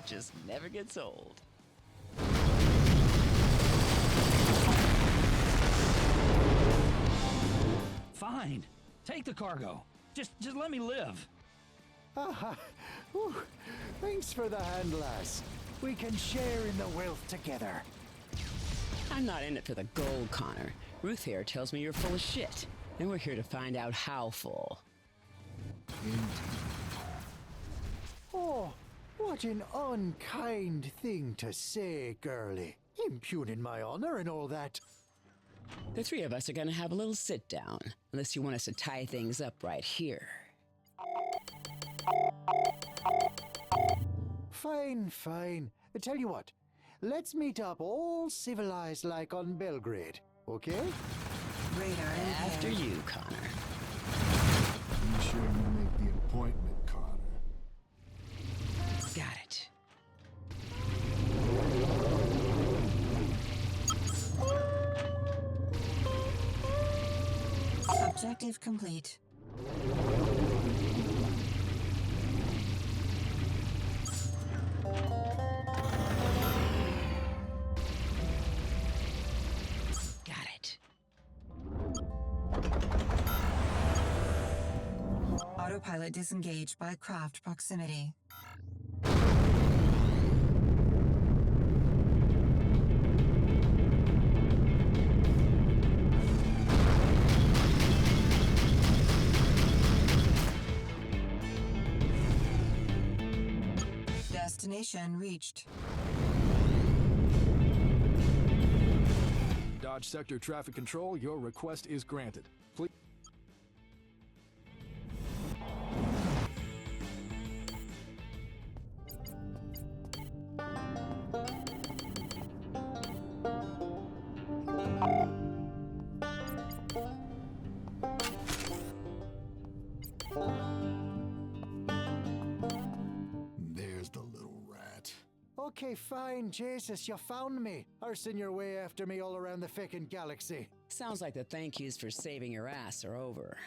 [SPEAKER 3] Just never gets old.
[SPEAKER 15] Fine. Take the cargo. Just let me live.
[SPEAKER 6] Thanks for the hand, lass. We can share in the wealth together.
[SPEAKER 3] I'm not in it for the gold, Connor. Ruth here tells me you're full of shit, and we're here to find out how full.
[SPEAKER 6] Oh, what an unkind thing to say, girlie. Impugning my honor and all that.
[SPEAKER 3] The three of us are gonna have a little sit down, unless you want us to tie things up right here.
[SPEAKER 6] Fine, fine. I tell you what, let's meet up all civilized like on Belgrade, okay?
[SPEAKER 2] Radar
[SPEAKER 3] After you, Connor.
[SPEAKER 13] Be sure you make the appointment, Connor.
[SPEAKER 3] Got it.
[SPEAKER 2] Objective complete.
[SPEAKER 3] Got it.
[SPEAKER 2] Autopilot disengaged by craft proximity. Destination reached.
[SPEAKER 8] Dodge Sector Traffic Control, your request is granted. Please.
[SPEAKER 13] There's the little rat.
[SPEAKER 6] Okay, fine, Jesus, you found me. Arsing your way after me all around the feckin' galaxy.
[SPEAKER 3] Sounds like the thank yous for saving your ass are over.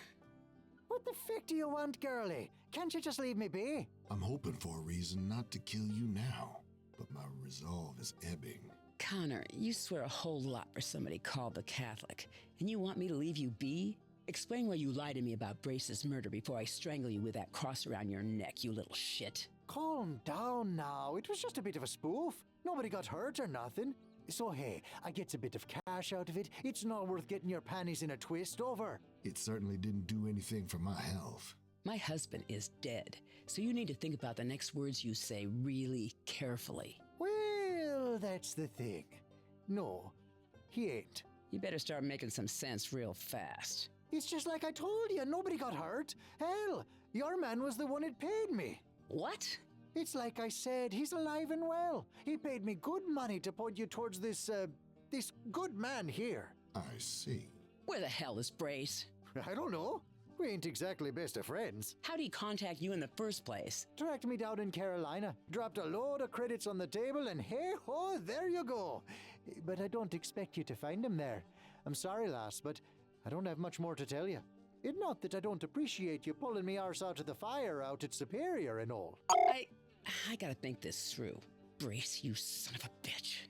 [SPEAKER 6] What the frick do you want, girlie? Can't you just leave me be?
[SPEAKER 13] I'm hoping for a reason not to kill you now, but my resolve is ebbing.
[SPEAKER 3] Connor, you swear a whole lot for somebody called the Catholic, and you want me to leave you be? Explain why you lied to me about Brace's murder before I strangle you with that cross around your neck, you little shit.
[SPEAKER 6] Calm down now. It was just a bit of a spoof. Nobody got hurt or nothing. So hey, I gets a bit of cash out of it. It's not worth getting your panties in a twist over.
[SPEAKER 13] It certainly didn't do anything for my health.
[SPEAKER 3] My husband is dead, so you need to think about the next words you say really carefully.
[SPEAKER 6] Well, that's the thing. No, he ain't.
[SPEAKER 3] You better start making some sense real fast.
[SPEAKER 6] It's just like I told you, nobody got hurt. Hell, your man was the one that paid me.
[SPEAKER 3] What?
[SPEAKER 6] It's like I said, he's alive and well. He paid me good money to put you towards this good man here.
[SPEAKER 13] I see.
[SPEAKER 3] Where the hell is Brace?
[SPEAKER 6] I don't know. We ain't exactly best of friends.
[SPEAKER 3] How did he contact you in the first place?
[SPEAKER 6] Tracked me down in Carolina, dropped a load of credits on the table, and hey-ho, there you go. But I don't expect you to find him there. I'm sorry, lass, but I don't have much more to tell you. It's not that I don't appreciate you pulling me arse out of the fire out at Superior and all.
[SPEAKER 3] I gotta think this through. Brace, you son of a bitch.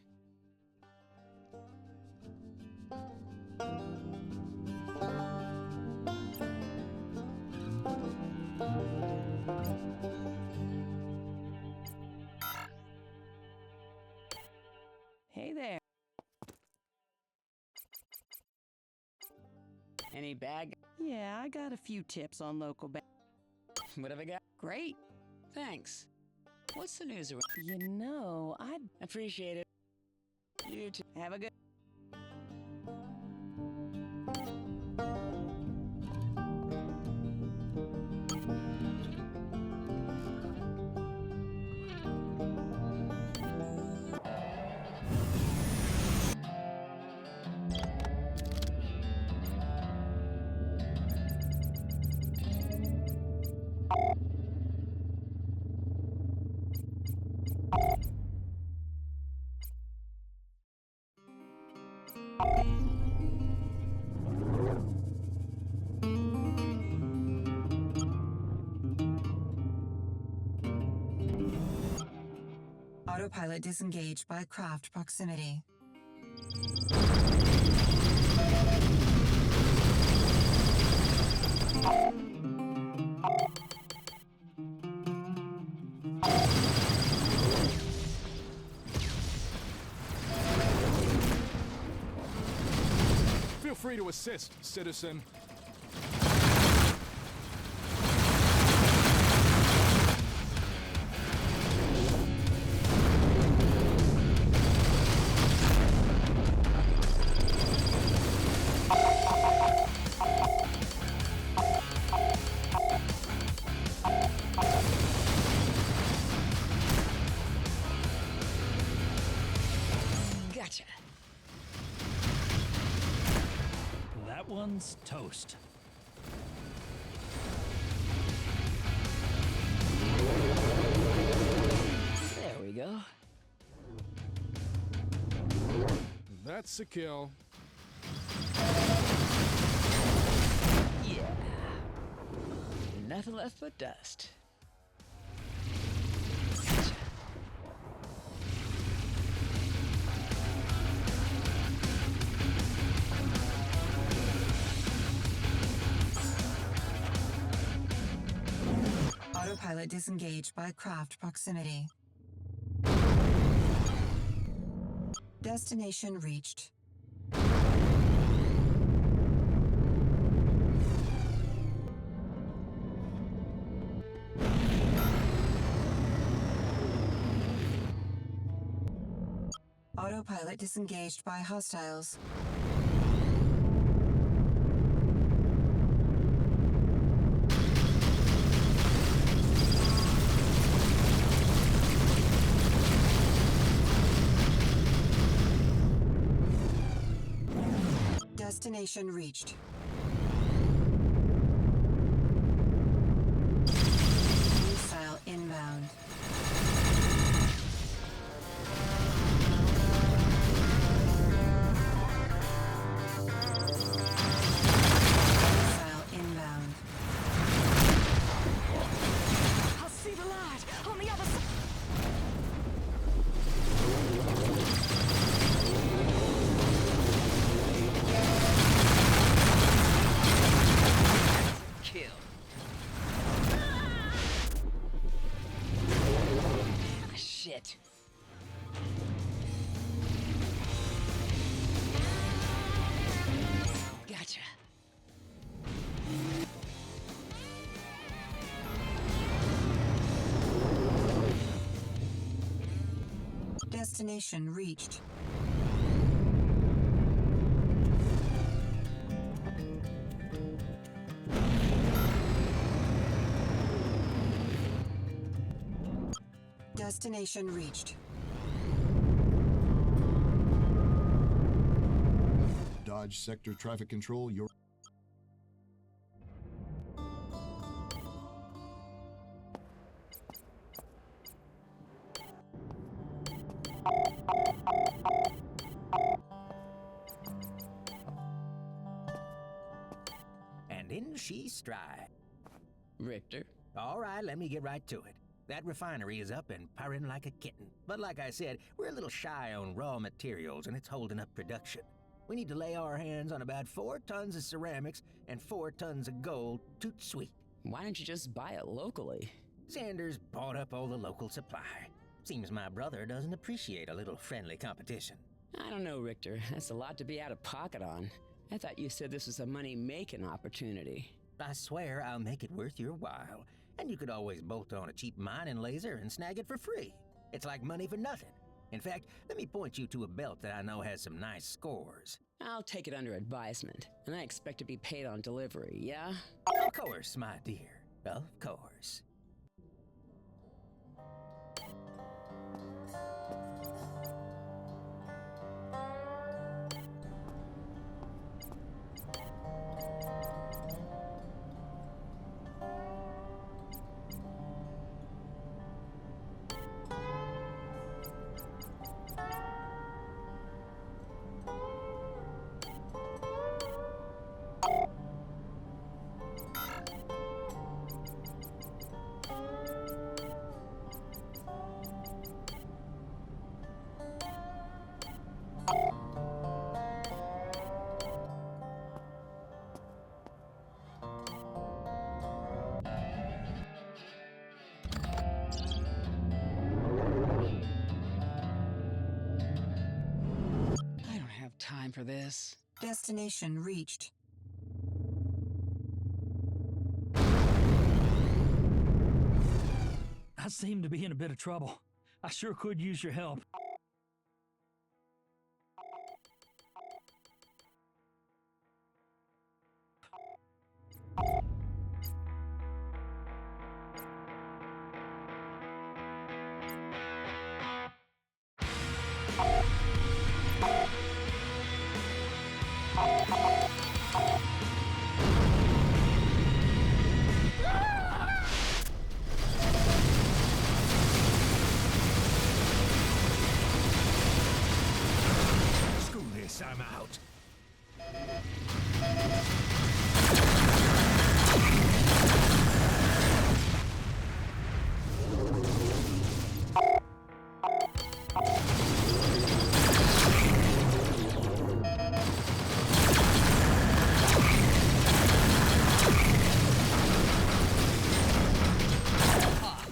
[SPEAKER 4] Hey there.
[SPEAKER 3] Any bag?
[SPEAKER 4] Yeah, I got a few tips on local
[SPEAKER 3] What have I got?
[SPEAKER 4] Great.
[SPEAKER 3] Thanks. What's the news around?
[SPEAKER 4] You know, I'd
[SPEAKER 3] appreciate it. You too.
[SPEAKER 4] Have a good...
[SPEAKER 2] Autopilot disengaged by craft proximity.
[SPEAKER 8] Feel free to assist, citizen.
[SPEAKER 3] Gotcha.
[SPEAKER 15] That one's toast.
[SPEAKER 3] There we go.
[SPEAKER 8] That's a kill.
[SPEAKER 3] Yeah. Nothing left but dust.
[SPEAKER 2] Autopilot disengaged by craft proximity. Destination reached. Autopilot disengaged by hostiles. Destination reached. Missile inbound. Missile inbound.
[SPEAKER 4] I'll see the light on the other side.
[SPEAKER 2] Destination reached. Destination reached.
[SPEAKER 13] Dodge Sector Traffic Control, you're...
[SPEAKER 7] And in she stride.
[SPEAKER 3] Richter?
[SPEAKER 7] All right, let me get right to it. That refinery is up and purring like a kitten. But like I said, we're a little shy on raw materials and it's holding up production. We need to lay our hands on about 4 tons of ceramics and 4 tons of gold, toot sweet.
[SPEAKER 3] Why don't you just buy it locally?
[SPEAKER 7] Sanders bought up all the local supply. Seems my brother doesn't appreciate a little friendly competition.
[SPEAKER 3] I don't know, Richter. That's a lot to be out of pocket on. I thought you said this was a money-making opportunity.
[SPEAKER 7] I swear I'll make it worth your while. And you could always bolt on a cheap mining laser and snag it for free. It's like money for nothing. In fact, let me point you to a belt that I know has some nice scores.
[SPEAKER 3] I'll take it under advisement, and I expect to be paid on delivery, yeah?
[SPEAKER 7] Of course, my dear. Of course.
[SPEAKER 3] Time for this.
[SPEAKER 2] Destination reached.
[SPEAKER 15] I seem to be in a bit of trouble. I sure could use your help.
[SPEAKER 7] Screw this, I'm out.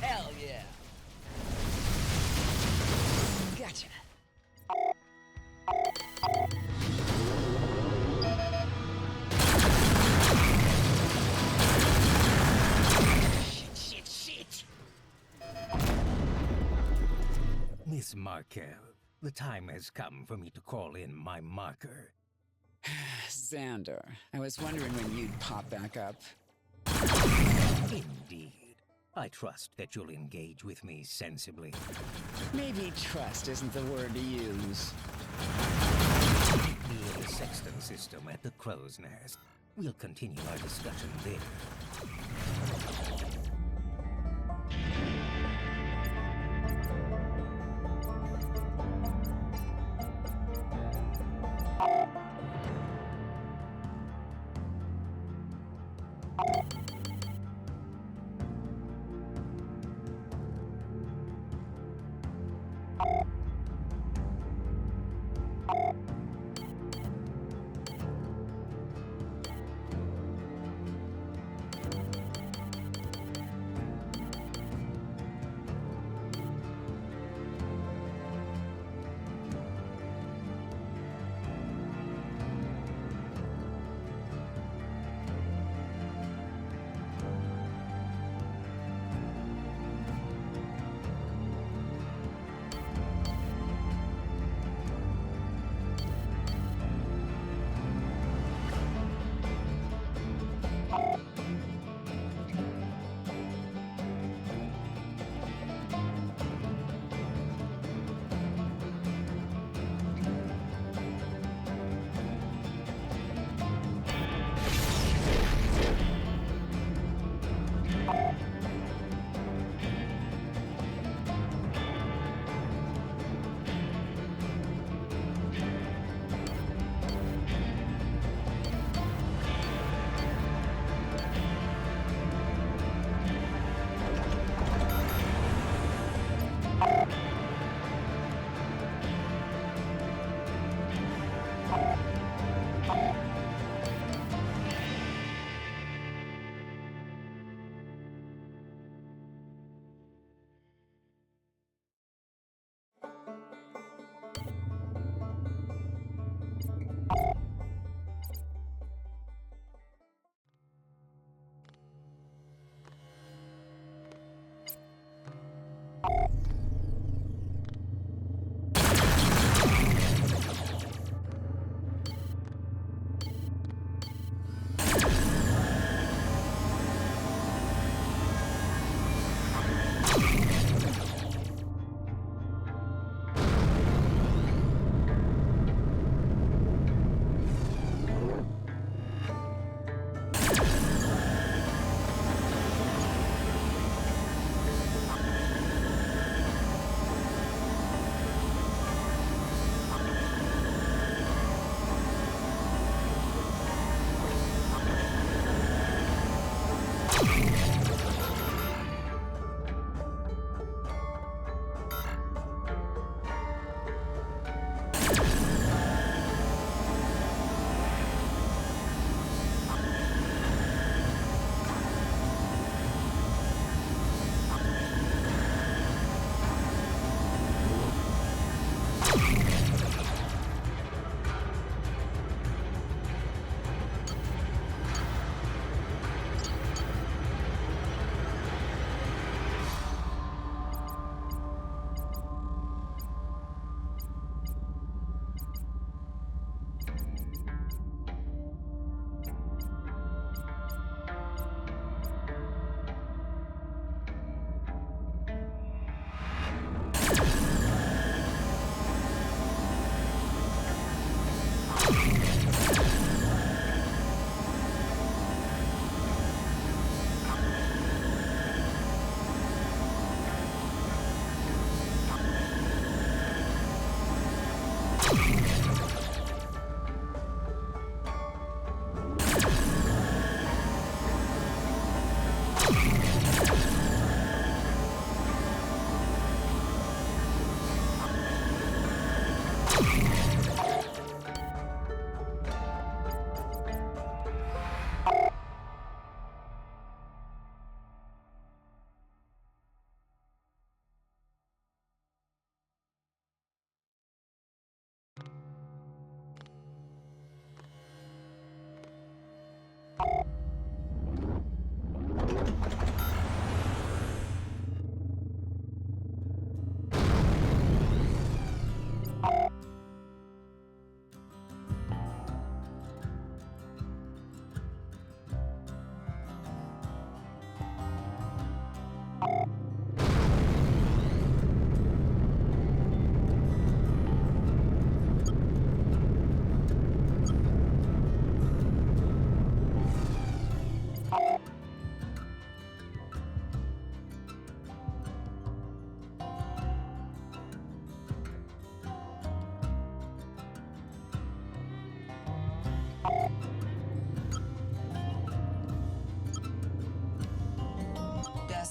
[SPEAKER 3] Hell yeah! Gotcha.
[SPEAKER 7] Shit. Miss Markel, the time has come for me to call in my marker.
[SPEAKER 3] Xander, I was wondering when you'd pop back up.
[SPEAKER 7] Indeed. I trust that you'll engage with me sensibly.
[SPEAKER 3] Maybe trust isn't the word to use.
[SPEAKER 7] Meet me in the Sexton system at the Crow's Nest. We'll continue our discussion there.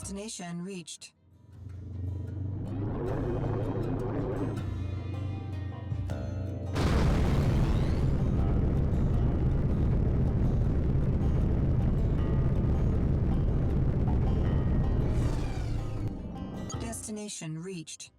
[SPEAKER 2] Destination reached. Destination reached.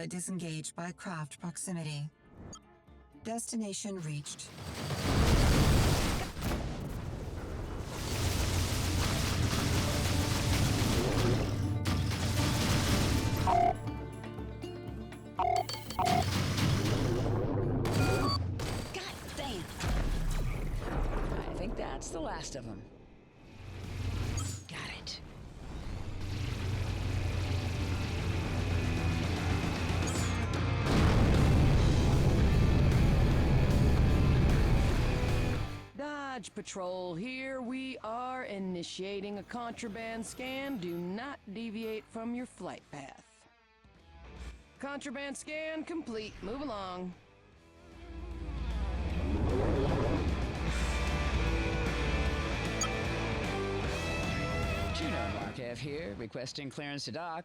[SPEAKER 2] Autopilot disengaged by craft proximity. Destination reached.
[SPEAKER 3] God damn! I think that's the last of them. Got it.
[SPEAKER 4] Dodge Patrol here. We are initiating a contraband scan. Do not deviate from your flight path. Contraband scan complete. Move along.
[SPEAKER 3] Juno Markev here, requesting clearance to dock.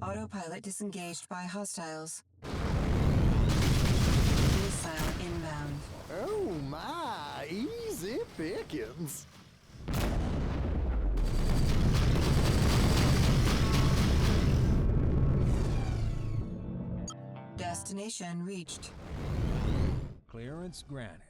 [SPEAKER 2] Autopilot disengaged by hostiles. Missile inbound.
[SPEAKER 6] Oh my, easy pickings.
[SPEAKER 2] Destination reached.
[SPEAKER 5] Clearance granted.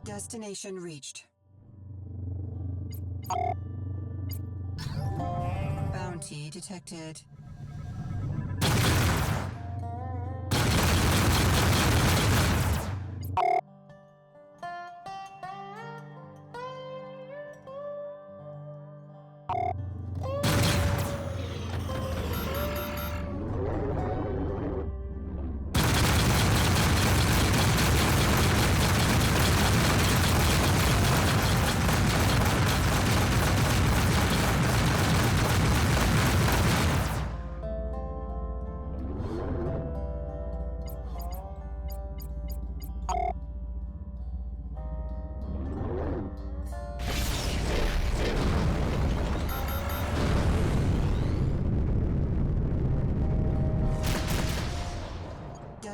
[SPEAKER 2] Destination reached. Bounty detected.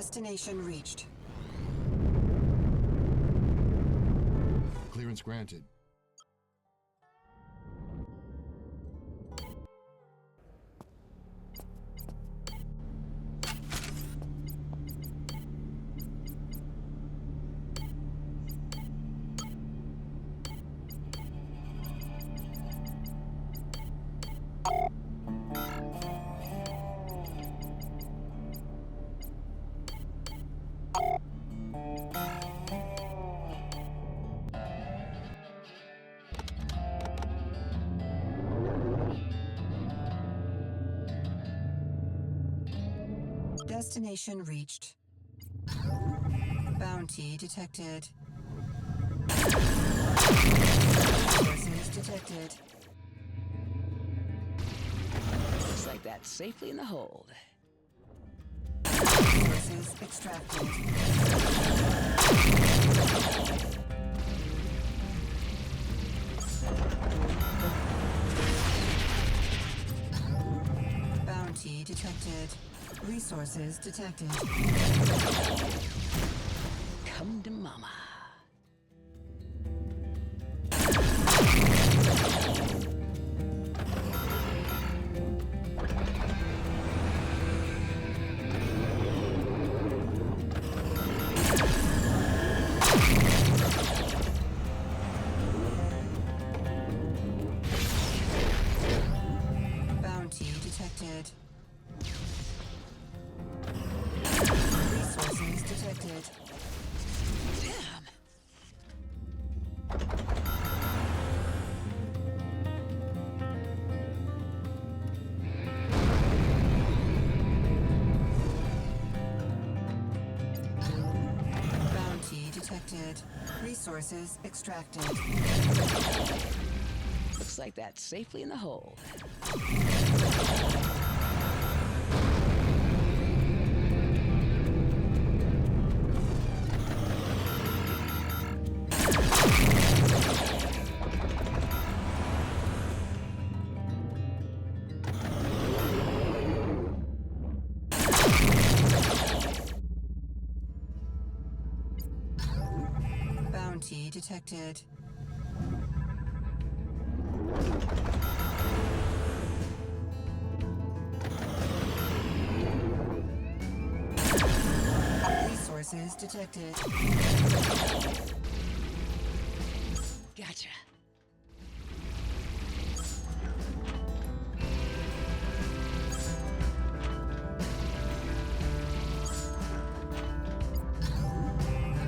[SPEAKER 2] Destination reached.
[SPEAKER 13] Clearance granted.
[SPEAKER 2] Destination reached. Bounty detected. Resources detected.
[SPEAKER 3] Looks like that's safely in the hold.
[SPEAKER 2] Resources extracted. Bounty detected. Resources detected.
[SPEAKER 3] Come to mama.
[SPEAKER 2] Bounty detected. Resources detected.
[SPEAKER 3] Damn.
[SPEAKER 2] Bounty detected. Resources extracted.
[SPEAKER 3] Looks like that's safely in the hold.
[SPEAKER 2] Bounty detected. Resources detected.
[SPEAKER 3] Gotcha.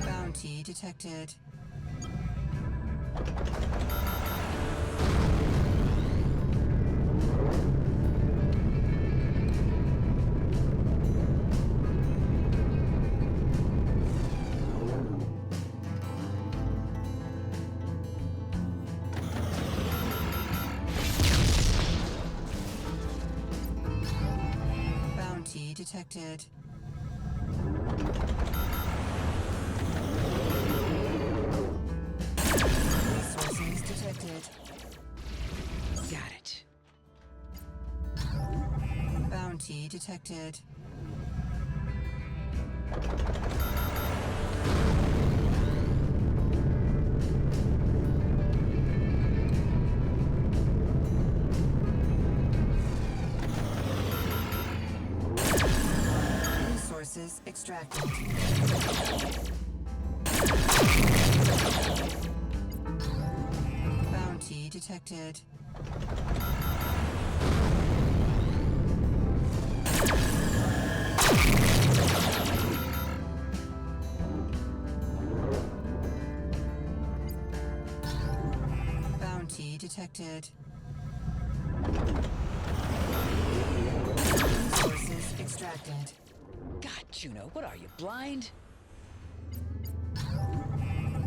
[SPEAKER 2] Bounty detected. Bounty detected. Resources detected.
[SPEAKER 3] Got it.
[SPEAKER 2] Bounty detected. Resources extracted. Bounty detected. Bounty detected. Resources extracted.
[SPEAKER 3] God, Juno, what are you, blind?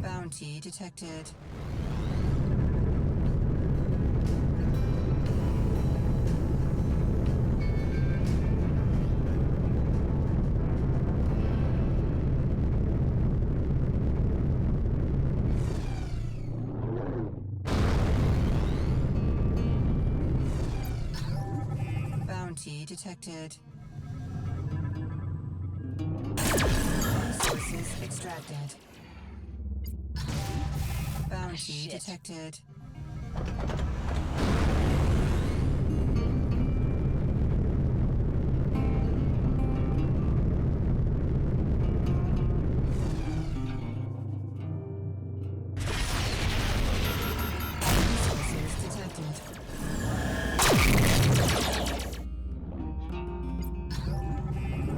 [SPEAKER 2] Bounty detected. Bounty detected. Sources extracted. Bounty detected. Sources detected.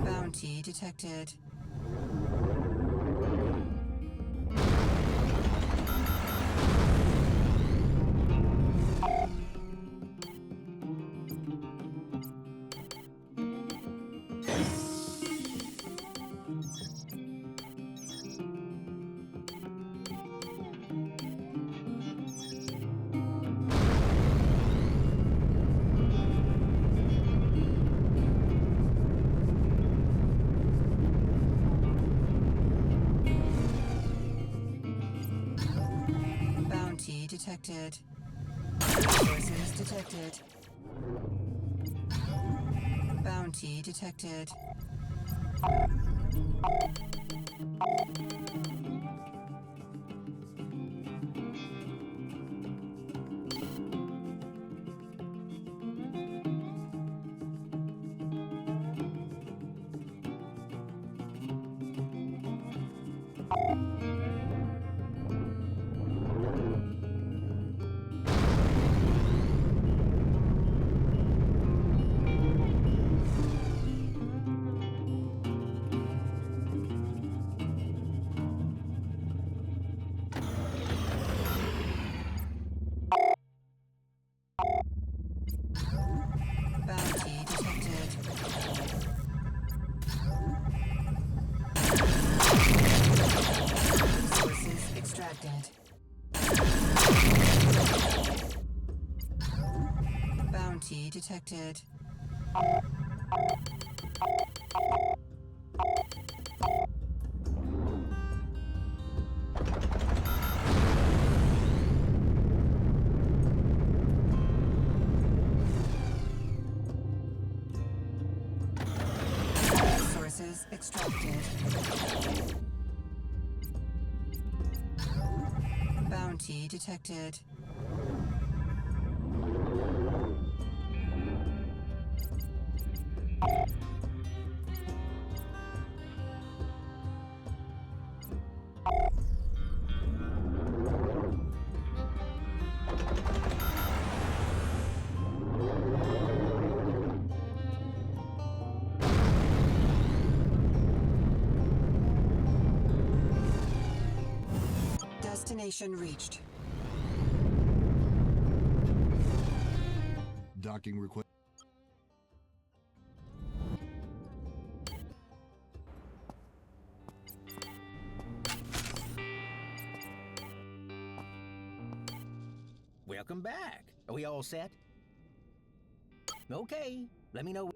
[SPEAKER 2] Bounty detected. Bounty detected. Sources detected. Bounty detected. Bounty detected. Sources extracted. Bounty detected. Sources extracted. Bounty detected. Destination reached.
[SPEAKER 13] Docking request.
[SPEAKER 7] Welcome back. Are we all set? Okay, let me know.